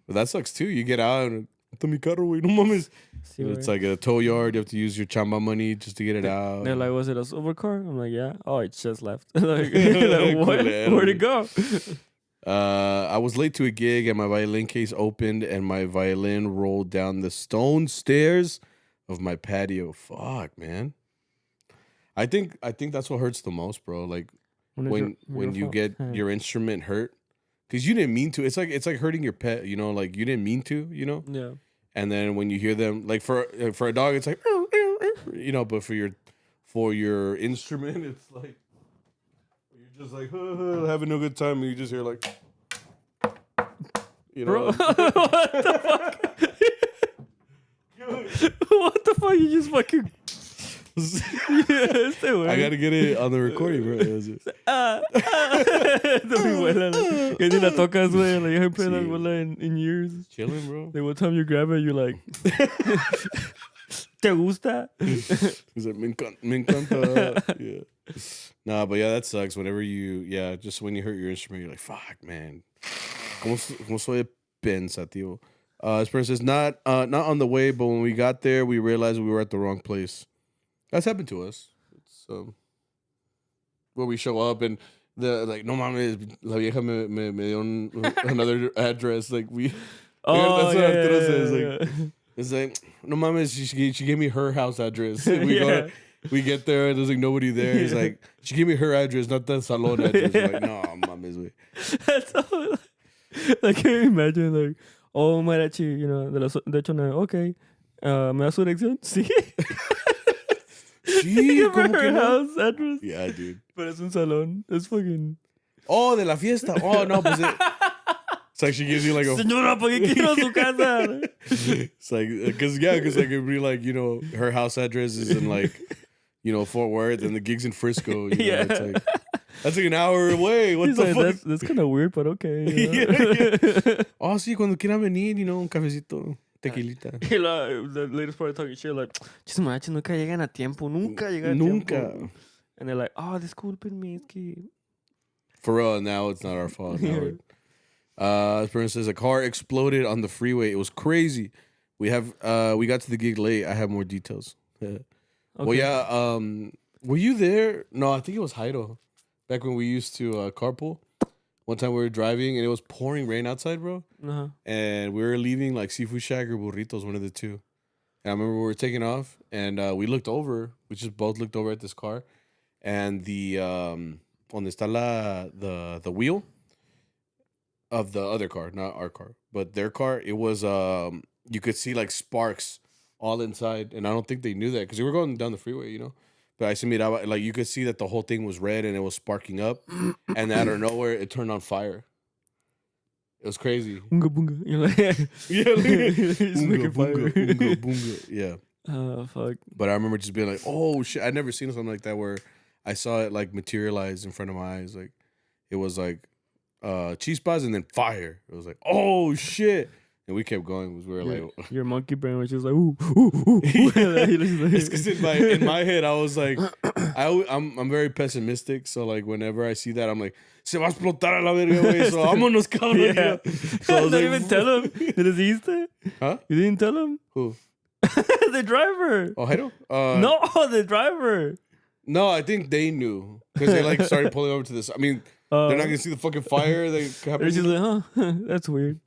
But that sucks too. You get out and mi carro, güey, no mames. It's like a tow yard. You have to use your chamba money just to get it out. They're like, was it a silver car? I'm like, yeah. Oh, it just left. like what? Where'd it go? I was late to a gig and my violin case opened and my violin rolled down the stone stairs of my patio. Fuck, man. I think that's what hurts the most, bro. Like when you get your instrument hurt, because you didn't mean to. It's like hurting your pet, you know. Like you didn't mean to, you know. Yeah. And then when you hear them, like for a dog, it's like, you know. But for your instrument, it's like you're just like having a good time, and you just hear like, you know. Bro, what the fuck? What the fuck? You just fucking. I gotta get it on the recording, bro. The vihuela, like, que ni la tocas, güey. Like, you haven't played that vihuela in years. Chilling, bro. Like, one time you grab it, you're like, ¿te gusta? He's like, me encanta. Yeah. Nah, but yeah, that sucks. Whenever just when you hurt your instrument, you're like, fuck, man. Como soy pensativo. This person says, not on the way, but when we got there, we realized we were at the wrong place. That's happened to us. It's where we show up and the like, no mames, la vieja me dio another address. Like we, oh, that's what Arturo says. yeah. Like, it's like, no mames, she gave me her house address. And we get there and there's like nobody there. It's like, she gave me her address, not the salon address. We're like, no, mames, wait. That's all. Like, can you imagine, like, oh, Mariachi, you know, de hecho, no, okay, ¿me da su dirección? Sí. Sí, como que no? House address. Yeah, dude. Pero es un salón. It's fucking. Oh, de la fiesta. Oh, no, pues it's like she gives you like a. Señora, ¿por qué quiero su casa? It's like, because like it'd be like, you know, her house address is in like, you know, Fort Worth and the gig's in Frisco. You know, it's like, that's like an hour away. What the fuck? That's kind of weird, but okay. You know? Yeah. Oh, sí, cuando quieran venir, you know, un cafecito. Tequilita. The latest part talking shit like, chis Mariachi nunca llegan a tiempo, nunca llegan a tiempo. And they're like, oh, discúlpenme, es que. For real, now it's not our fault. This person says a car exploded on the freeway. It was crazy. We got to the gig late. I have more details. Yeah. Okay. Well, yeah. Were you there? No, I think it was Jairo. Back when we used to carpool. One time we were driving and it was pouring rain outside, bro. Uh-huh. And we were leaving like Seafood Shack or Burritos, one of the two. And I remember we were taking off and we looked over. We just both looked over at this car. And the donde está the wheel of the other car, not our car, but their car, it was you could see like sparks all inside. And I don't think they knew that because we were going down the freeway, you know. But I see like you could see that the whole thing was red and it was sparking up, and out of nowhere it turned on fire. It was crazy. Unga bunga. You're like, yeah, making fire. Unga bunga. Yeah. Oh fuck. But I remember just being like, oh shit! I'd never seen something like that where I saw it like materialize in front of my eyes. Like it was like chispas and then fire. It was like, oh shit! And we kept going because we were like, your monkey brain was just like, ooh, ooh, ooh. It's because in my head I was like, I'm very pessimistic. So like whenever I see that, I'm like, se va a explotar a la verga, güey. So vámonos, cabrón. Yeah. So I was Don't even tell him. ¿Le dijiste? Huh? You didn't tell him? Who? The driver. Oh, Jairo? No, the driver. No, I think they knew because they like started pulling over to this. I mean, they're not gonna see the fucking fire that happened. They're just like, huh, that's weird.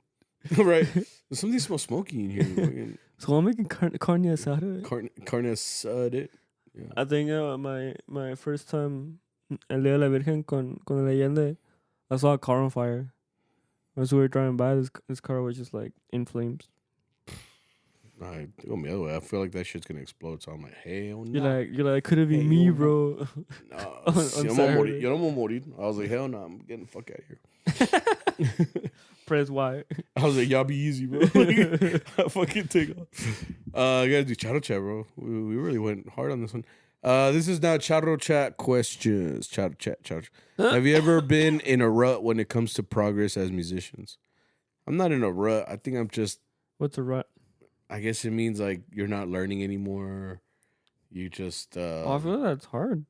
Right? Something smells smoky in here. So I'm making carne asada. Carne asada. Yeah. I think my first time El Día de la Virgen con el Allende, I saw a car on fire. As we were driving by, this car was just like in flames. I go the other way. I feel like that shit's gonna explode. So I'm like, hell no. You're like, could it be me, bro? Nah, yo no me morir. I was like, hell no, I'm getting the fuck out of here. Press Y. I was like, y'all be easy, bro. I fucking take off. I gotta do Charro Chat, bro. We really went hard on this one. This is now Charro Chat questions. Charro Chat. Have you ever been in a rut when it comes to progress as musicians? I'm not in a rut. I think I'm just. What's a rut? I guess it means like you're not learning anymore. You just. I feel like that's hard.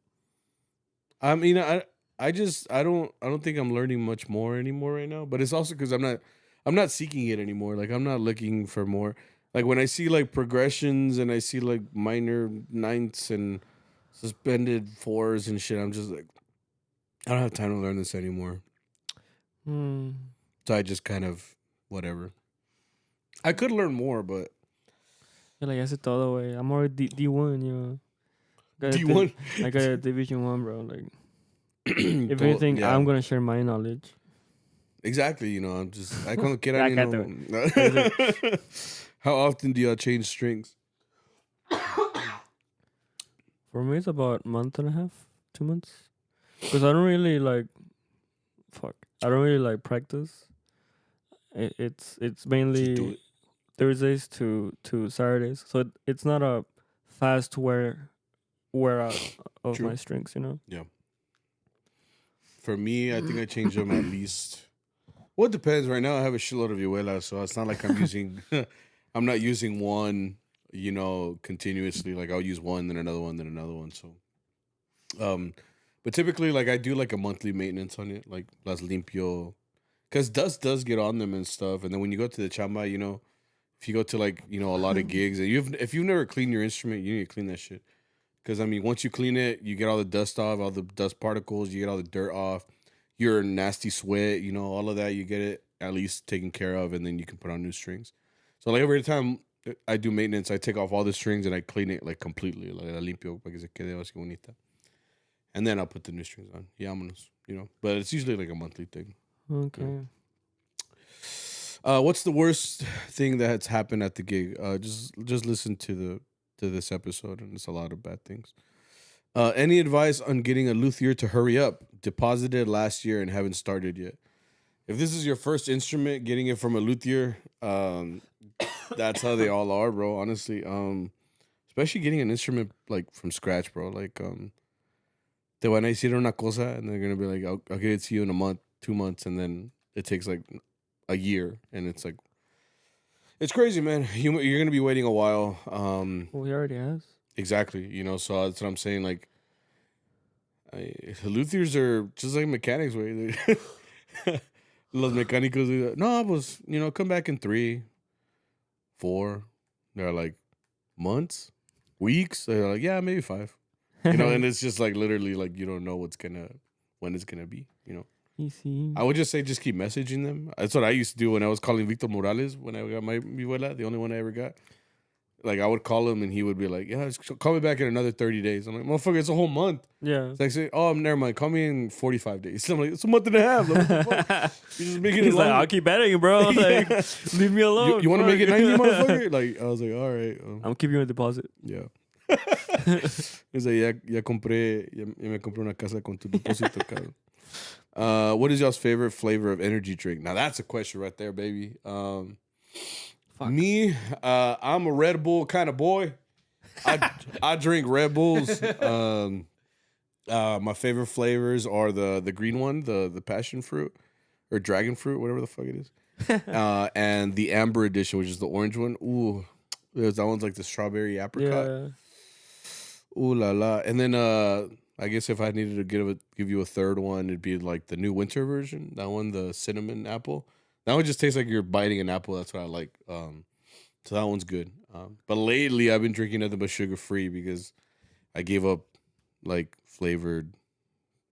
I mean, I don't think I'm learning much more anymore right now. But it's also because I'm not seeking it anymore. Like I'm not looking for more. Like when I see like progressions and I see like minor ninths and suspended fours and shit, I'm just like, I don't have time to learn this anymore. So I just kind of whatever. I could learn more, but You're like, hace todo, way. I'm already D1, you know. D1. I got a Division 1, bro. Like, if anything, yeah. I'm gonna share my knowledge. Exactly, you know. I'm just I can't get out. You How often do y'all change strings? For me, it's about a month and a half, 2 months. Because I don't really like, I don't really like practice. It's mainly Thursdays to Saturdays, so it's not a fast wear out of my strings, you know. Yeah. For me, I think I change them at least. Well, it depends. Right now, I have a shitload of vihuelas, so it's not like I'm using. I'm not using one, you know, continuously. Like I'll use one, then another one, then another one. So, but typically, like I do like a monthly maintenance on it, like las limpio, because dust does get on them and stuff. And then when you go to the chamba, you know, if you go to like you know a lot of gigs, and if you've never cleaned your instrument, you need to clean that shit. Because I mean, once you clean it, you get all the dust off, all the dust particles, you get all the dirt off, your nasty sweat, you know, all of that. You get it at least taken care of, and then you can put on new strings. So like every time I do maintenance, I take off all the strings and I clean it like completely, like la limpio para que se quede así bonita. And then I'll put the new strings on. Vámonos, you know. But it's usually like a monthly thing. Okay. What's the worst thing that has happened at the gig? Just listen to this episode, and it's a lot of bad things. Any advice on getting a luthier to hurry up? Deposited last year and haven't started yet. If this is your first instrument, getting it from a luthier, that's how they all are, bro. Honestly, especially getting an instrument like from scratch, bro. Like, te van a decir una cosa, and they're gonna be like, "I'll get it to you in a month, 2 months," and then it takes like a year, and it's like, it's crazy, man. You're gonna be waiting a while. Well, he already has. Exactly, you know. So that's what I'm saying. Like, luthiers are just like mechanics, way. Los mecánicos, no, pues, you know, come back in 3, 4. They're like, months, weeks. They're like, yeah, maybe 5. You know, and it's just like literally like you don't know when it's gonna be. You know. Easy. I would just say just keep messaging them. That's what I used to do when I was calling Victor Morales when I got my vihuela, the only one I ever got. Like, I would call him, and he would be like, yeah, just call me back in another 30 days. I'm like, motherfucker, it's a whole month. Yeah. It's like, say, oh, never mind. Call me in 45 days. So I'm like, it's a month and a half. Like, what the fuck? You're just making He's it like, longer. I'll keep betting, bro. Like, leave me alone. You want to make it 90, motherfucker? Like, I was like, all right. I'm keeping you a deposit. Yeah. He's like, ya me compré una casa con tu depósito, cabrón. What is y'all's favorite flavor of energy drink? Now, that's a question right there, baby. Me, I'm a Red Bull kind of boy. I drink Red Bulls. My favorite flavors are the green one, the passion fruit or dragon fruit, whatever the fuck it is, and the amber edition, which is the orange one. Ooh, that one's like the strawberry apricot. Yeah. Ooh la la. And then I guess if I needed to give you a third one, it'd be like the new winter version. That one, the cinnamon apple. That one just tastes like you're biting an apple. That's what I like. So that one's good. But lately, I've been drinking nothing but sugar-free because I gave up, like, flavored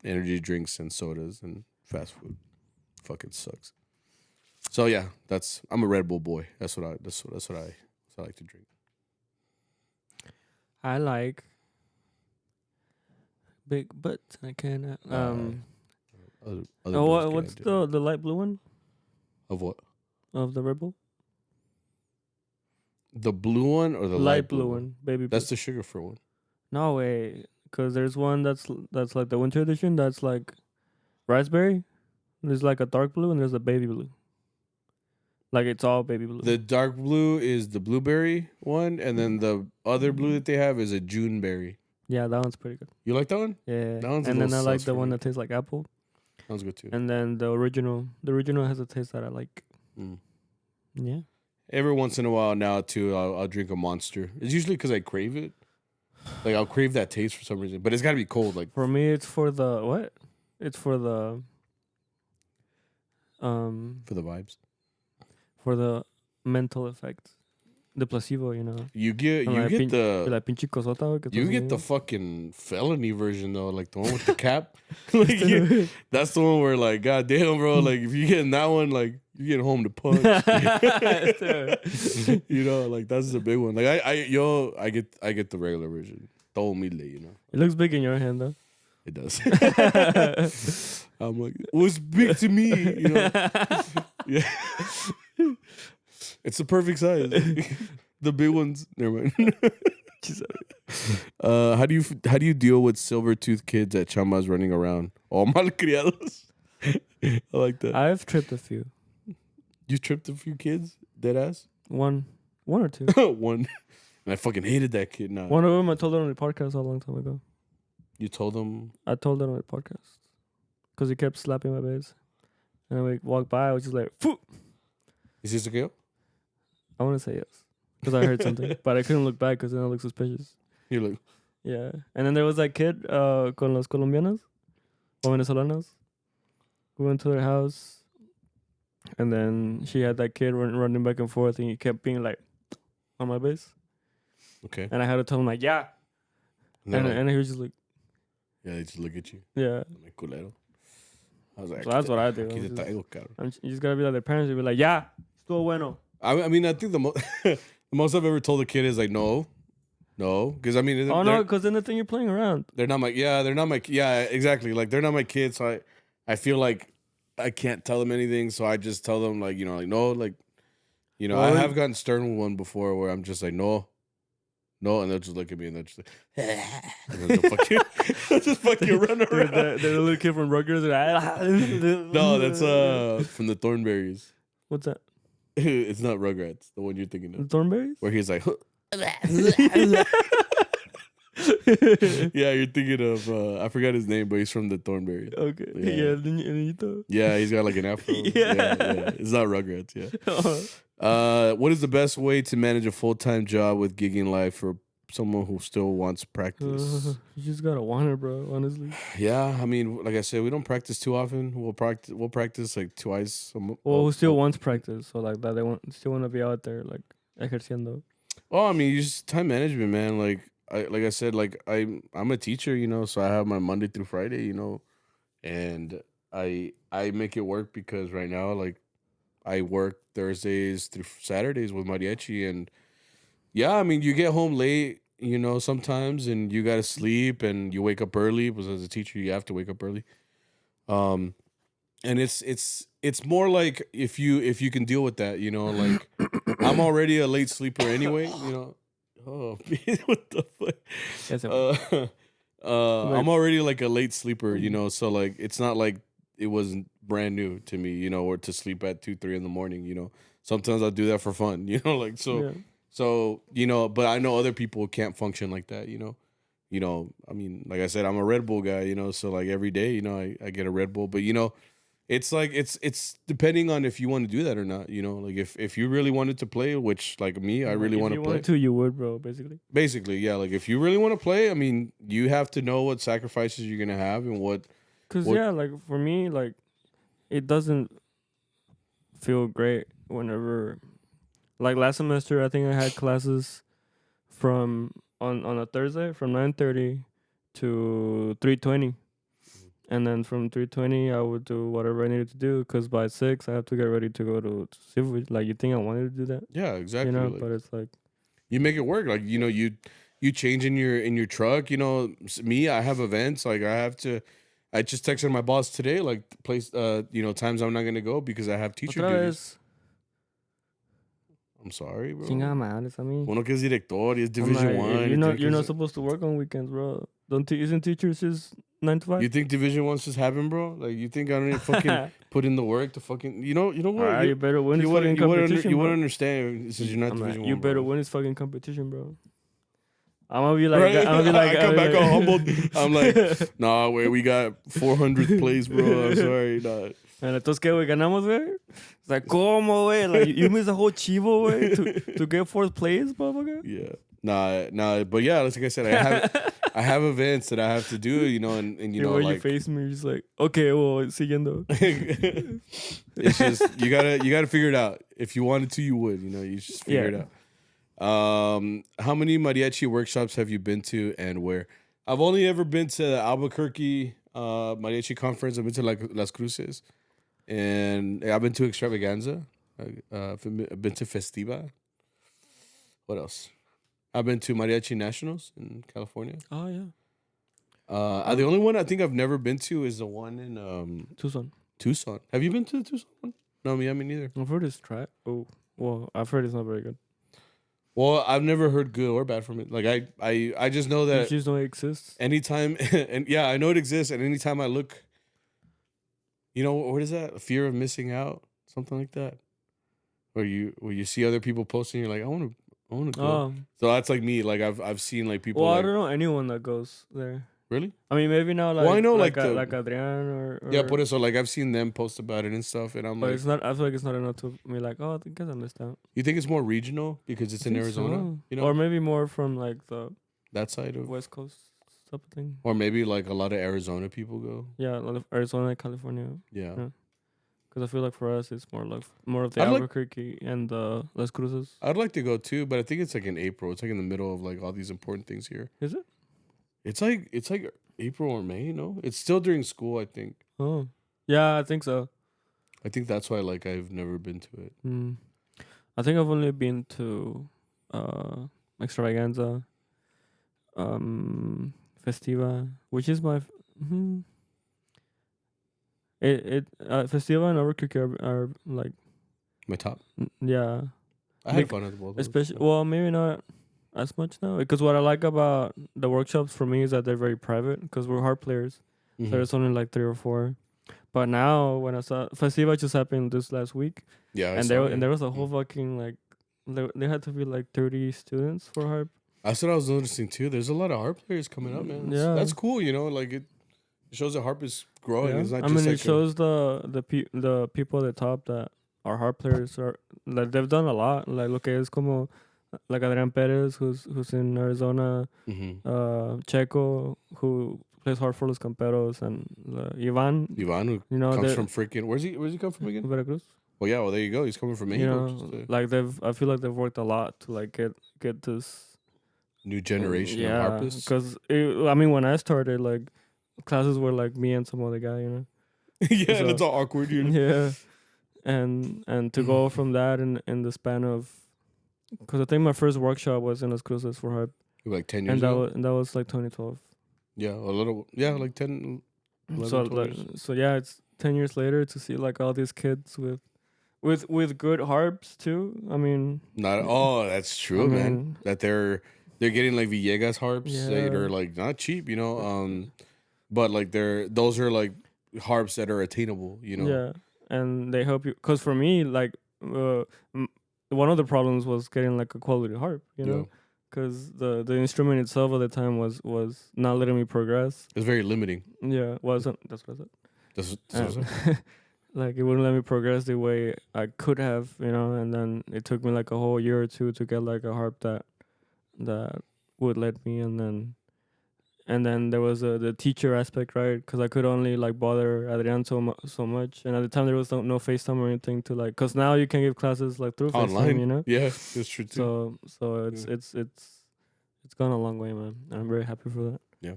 energy drinks and sodas and fast food. Fucking sucks. So, yeah, I'm a Red Bull boy. That's what I So I like to drink. I like big butts. I cannot. What's the light blue one Of what? of the Red Bull? The blue one or the light blue one, baby. That's the sugar-free one. No way, because there's one that's like the winter edition. That's like raspberry. There's like a dark blue and there's a baby blue. Like it's all baby blue. The dark blue is the blueberry one, and then the other blue that they have is a Juneberry. Yeah, that one's pretty good. You like that one? Yeah. That one's and then I like the one that tastes like apple. That one's good too. And then the original has a taste that I like. Yeah. Every once in a while now too, I'll drink a Monster. It's usually because I crave it. Like I'll crave that taste for some reason, but it's got to be cold. Like for me, it's for the what? It's for the for the vibes. For the mental effect, the placebo, you know. You get the fucking felony version though, like the one with the cap. Like that's the one where like, god damn, bro, like if you getting that one, like you getting home to punch. You know, like that's the big one. Like I get the regular version, the humilde, you know. It looks big in your hand though. It does. I'm like, what's big to me? You know? Yeah. It's the perfect size. The big ones. Never mind. How do you deal with silver-toothed kids at chamas running around? All malcriados. I like that. I've tripped a few. You tripped a few kids? Dead ass? One or two. One. And I fucking hated that kid now. One of them I told it on the podcast a long time ago. You told him? I told it on the podcast. Because he kept slapping my face. And I walked by, I was just like, Phew! Is this okay? I want to say yes. Because I heard something. But I couldn't look back because then I looked suspicious. You look. Yeah. And then there was that kid con los colombianos. Or venezolanos. We went to their house. And then she had that kid running back and forth. And he kept being like, on my base. Okay. And I had to tell him like, yeah. And he was just like. Yeah, they just look at you. Yeah. Like, culero. I was like, so that's what I do. You just gotta be like their parents. You be like, yeah, estuvo bueno. I mean, I think the most I've ever told a kid is like, no, because I mean, no, because then the thing you're playing around. They're not my, exactly. Like they're not my kids, so I feel like I can't tell them anything, so I just tell them like, you know, like no, like, you know, I have gotten stern with one before where I'm just like, no, and they'll just look at me and they'll just like, and they'll just fucking run around. The little kid from Rutgers. No, that's from the Thornberries. What's that? It's not Rugrats, the one you're thinking of. The Thornberries? Where he's like, yeah, you're thinking of, I forgot his name, but he's from the Thornberries. Okay. Yeah, yeah, he's got like an afro. Yeah. It's not Rugrats, yeah. What is the best way to manage a full-time job with gigging life for someone who still wants practice? You just gotta want it, bro, honestly. Yeah, I mean, like I said, we don't practice too often. We'll practice like twice a month. Well, who still wants practice? So like that, they still want to be out there like ejerciendo. Oh, I mean, just time management, man. Like I said, like I'm a teacher, you know, so I have my Monday through Friday, you know, and I make it work because right now, like, I work Thursdays through Saturdays with Mariachi, and yeah, I mean, you get home late, you know, sometimes, and you gotta sleep, and you wake up early because as a teacher, you have to wake up early. And it's more like if you can deal with that, you know, like I'm already a late sleeper anyway, you know. Oh, what the fuck? I'm already like a late sleeper, you know, so like it's not like it wasn't brand new to me, you know, or to sleep at 2-3 in the morning, you know. Sometimes I'll do that for fun, you know, like so you know, but I know other people can't function like that, you know. You know, I mean, like I said, I'm a Red Bull guy, you know, so like every day, you know, I get a Red Bull, but you know, it's like it's depending on if you want to do that or not, you know. Like if you really wanted to play, which like me, I really want to play. If you wanted to, you would, bro, basically. Basically, yeah. Like if you really want to play, I mean, you have to know what sacrifices you're gonna have and what. Cause yeah, like for me, like it doesn't feel great whenever, like last semester, I think I had classes from on a Thursday from 9:30 to 3:20. And then from 3:20, I would do whatever I needed to do because by 6, I have to get ready to go to Civic. Like, you think I wanted to do that? Yeah, exactly. You know, like, but it's like You make it work. Like, you know, you change in your truck. You know, me, I have events. Like, I just texted my boss today, like, place, you know, times I'm not gonna go because I have teacher Otra duties. vez. I'm sorry, bro. Chingada madre, Sammy. Uno que es director, y es I'm Division like, 1. you're not supposed to work on weekends, bro. Isn't teachers just 9 to 5? You think Division 1's just happen, bro? Like, you think I don't even fucking put in the work to fucking, you know what? Alright, you better win this you fucking competition, you bro. wouldn't understand since you're not I'm Division like, 1. you better bro. win this fucking competition, bro. I'm gonna be like, Right? I come back all humbled. humbled. I'm like, nah, wait, we got 400th place, bro. I'm sorry, nah. And entonces, ¿qué, güey? ¿Ganamos, güey? It's like, ¿cómo, güey? Like, you missed the whole chivo, güey, to get 4th place, motherfucker? Yeah. Nah, but yeah, like I said, I have events that I have to do, you know, and you know, when like, you face me, you're just like, okay, well, siguiendo. it's just you gotta figure it out. If you wanted to, you would, you know, you just figure it out. How many mariachi workshops have you been to and where? I've only ever been to the Albuquerque mariachi conference. I've been to like Las Cruces, and I've been to Extravaganza. I've been to Festiva. What else? I've been to Mariachi Nationals in California. Oh, yeah. The only one I think I've never been to is the one in Tucson. Have you been to the Tucson one? No, me neither. I've heard it's Oh, well, I've heard it's not very good. Well, I've never heard good or bad from it. Like I just know that you just know it exists. Anytime, and yeah, I know it exists. And anytime I look, you know, what is that? Fear of missing out, something like that. Where you see other people posting, you're like, I want to go. Oh. So that's like me. Like I've seen like people. Well, like, I don't know anyone that goes there. Really? I mean, maybe not like. Well, I know like like Adrian or yeah, but so like I've seen them post about it and stuff, and I'm but like, it's not. I feel like it's not enough to me. Like, oh, I think I missed out. You think it's more regional because it's in Arizona, so. you know, or maybe more from like the that side of West Coast type of thing. Or maybe like a lot of Arizona people go. Yeah, a lot of Arizona, California. Yeah. Because I feel like for us, it's more of the Albuquerque and the Las Cruces. I'd like to go too, but I think it's like in April. It's like in the middle of like all these important things here. Is it? It's like April or May. No, it's still during school. I think. Oh, yeah, I think so. I think that's why like I've never been to it. I think I've only been to Extravaganza, Festiva, which is my. Festiva and Albuquerque are like my top. Yeah, I had fun at both. Especially, well, maybe not as much now because what I like about the workshops for me is that they're very private because we're harp players. So there's only like 3 or 4. But now when I saw Festiva just happened this last week, and there was a whole fucking like there had to be like 30 students for harp. That's what I was noticing too. There's a lot of harp players coming up, man. That's cool. You know, like it shows that harp is growing. Yeah. It's not just it shows the people at the top that are harp players are like they've done a lot. Like look, es como like Adrian Perez, who's in Arizona, Checo, who plays harp for Los Camperos, and Ivan, who comes from freaking where's he come from again? Veracruz. Well, yeah, well there you go. He's coming from Mexico. Like I feel like they've worked a lot to like get this new generation of harpists. Because I mean, when I started, like classes were like me and some other guy, you know. Yeah, so, and it's all awkward, you know. Yeah, and to go from that in the span of, because I think my first workshop was in Las Cruces for harp. Like 10 years ago? And that was like 2012. Yeah, like 10, 11, so yeah, it's 10 years later to see like all these kids with good harps too. I mean, that's true, man. That they're getting like Villegas harps that are like not cheap, you know. But like those are like harps that are attainable, you know. Yeah, and they help you. Cause for me, like one of the problems was getting like a quality harp, you know. Because the instrument itself at the time was not letting me progress. It's very limiting. Yeah, wasn't. That's what I said. That's what I said. Like it wouldn't let me progress the way I could have, you know. And then it took me like a whole year or 2 to get like a harp that would let me. And then there was the teacher aspect, right? Because I could only like bother Adrian so much, and at the time there was no FaceTime or anything to like. Because now you can give classes like through online, FaceTime, you know. Yeah, that's true too. So it's gone a long way, man. I'm very happy for that. Yeah.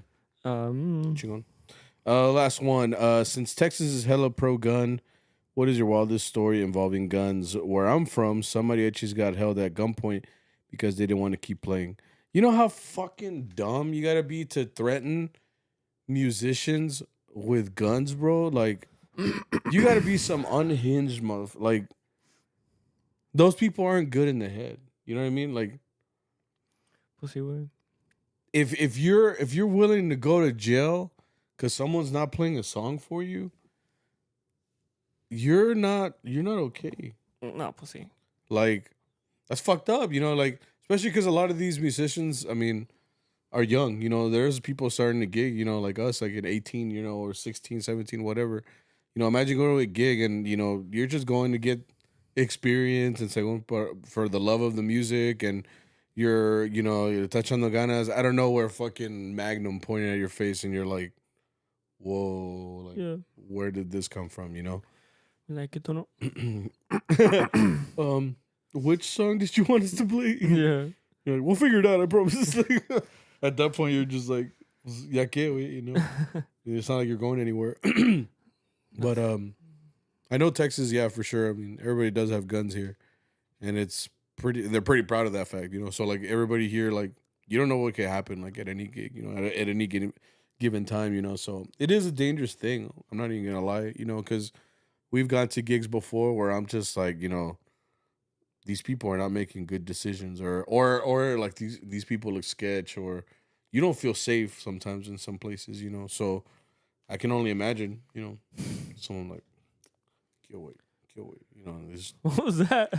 Last one. Since Texas is hella pro gun, what is your wildest story involving guns? Where I'm from, some mariachis got held at gunpoint because they didn't want to keep playing. You know how fucking dumb you gotta be to threaten musicians with guns, bro? Like, you gotta be some unhinged motherfucker. Like, those people aren't good in the head. You know what I mean? Like, Pussy way. if you're willing to go to jail because someone's not playing a song for you, you're not okay. Not pussy. Like, that's fucked up. You know, like, especially because a lot of these musicians, I mean, are young. You know, there's people starting to gig, you know, like us, like at 18, you know, or 16, 17, whatever. You know, imagine going to a gig and, you know, you're just going to get experience and second for the love of the music, and you're touchando ganas. I don't know, where fucking Magnum pointing at your face and you're like, whoa, like, Yeah. where did this come from, you know? Like it or no? Which song did you want us to play? Yeah. You're like, we'll figure it out, I promise. Like, at that point, you're just like, ya que, you know? It's not like you're going anywhere. But I know Texas, yeah, for sure. I mean, everybody does have guns here, and they're pretty proud of that fact, you know? So, like, everybody here, like, you don't know what could happen, like, at any gig, you know, at any given time, you know? So, it is a dangerous thing. I'm not even going to lie, you know, because we've gone to gigs before where I'm just like, you know, these people are not making good decisions, or like these people look sketch, or you don't feel safe sometimes in some places, you know? So I can only imagine, you know, someone like, kill weight, you know, what was that?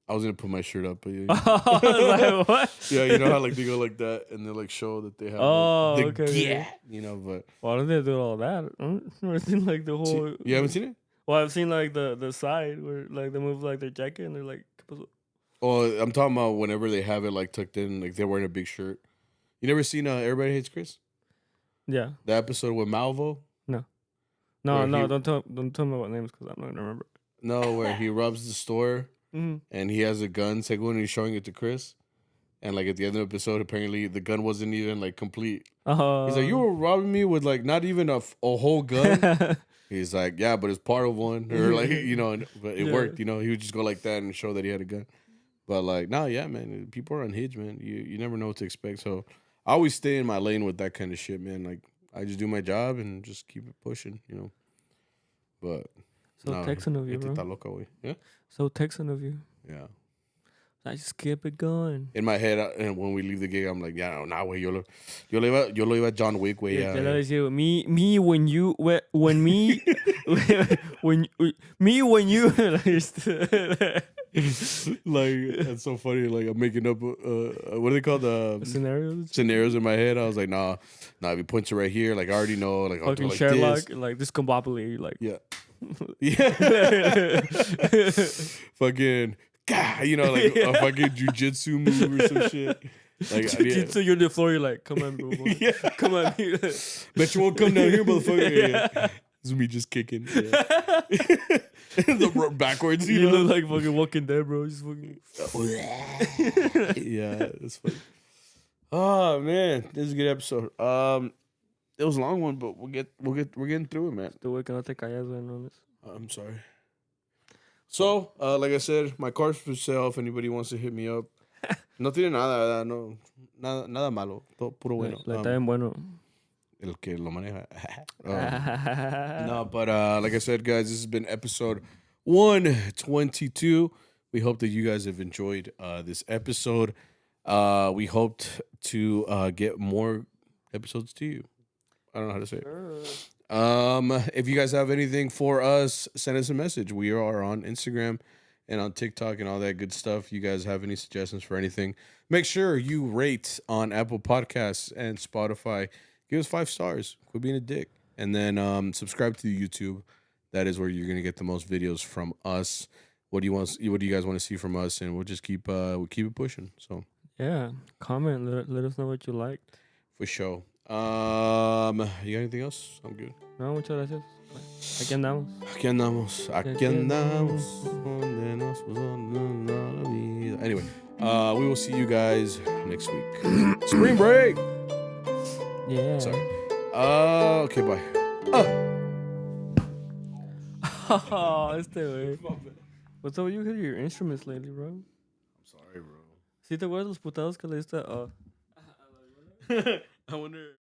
I was going to put my shirt up, but yeah. I was like, what? Yeah, you know how, like, they go like that and they, like, show that they have, like, the okay. you know, but. Why don't they do all that? I've never seen, like, the whole... You haven't seen it? Well, I've seen, like, the side where, like, they move, like, their jacket and they're like... Oh, I'm talking about whenever they have it, like, tucked in, like, they're wearing a big shirt. You never seen Everybody Hates Chris? Yeah. The episode with Malvo? No, don't tell me what names, because I'm not going to remember. No, where he robs the store Mm-hmm. and he has a gun, and he's showing it to Chris. And, like, at the end of the episode, apparently the gun wasn't even, like, complete. He's like, you were robbing me with, like, not even a whole gun? He's like, yeah, but it's part of one. Or, like, you know, but it worked, you know. He would just go like that and show that he had a gun. But, like, no, yeah, man. People are unhinged, man. You never know what to expect. So I always stay in my lane with that kind of shit, man. Like, I just do my job and just keep it pushing, you know. But so Texan of you, bro. Loca, yeah. So Texan of you. Yeah. I just keep it going. In my head, and when we leave the gig, I'm like, yeah, no, güey, yo lo iba John Wick, güey. Yeah. Me when you like, that's so funny. Like, I'm making up what are they called? Scenarios in my head. I was like, nah, if he points it right here, like, I already know, like, I'll do fucking like Sherlock, this. like discombobulated, like Yeah. Fucking, you know, like a fucking jujitsu move or some shit. Like, so you're on the floor, you're like, come on, bro. Yeah. Come on. Bet you won't come down here, motherfucker. Yeah. This is me just kicking. Yeah. The backwards, you look like fucking Walking Dead, bro. Just fucking. Yeah, that's funny. Oh man, this is a good episode. It was a long one, but we're getting through it, man. Still que no te callas on this. I'm sorry. So, like I said, my car's for sale. If anybody wants to hit me up, no tiene nada, ¿verdad? No, nada malo, todo puro bueno. Está bien bueno. El que lo maneja. No, but like I said, guys, this has been episode 122. We hope that you guys have enjoyed this episode. We hoped to get more episodes to you. I don't know how to say it. If you guys have anything for us, send us a message. We are on Instagram and on TikTok and all that good stuff. You guys have any suggestions for anything, make sure you rate on Apple Podcasts and Spotify. Give us 5 stars. Quit being a dick. And then subscribe to the YouTube. That is where you're gonna get the most videos from us. What do you guys want to see from us? And we'll just keep it pushing. So yeah, comment. Let us know what you liked. For sure. You got anything else? I'm good. No, muchas gracias. Aquí andamos. Anyway, we will see you guys next week. Spring break. Yeah. Sorry. Okay, bye. Oh, este way. What's up with you? Your instruments lately, bro? I'm sorry, bro. ¿Sí te acuerdas los putados que le diste? I wonder.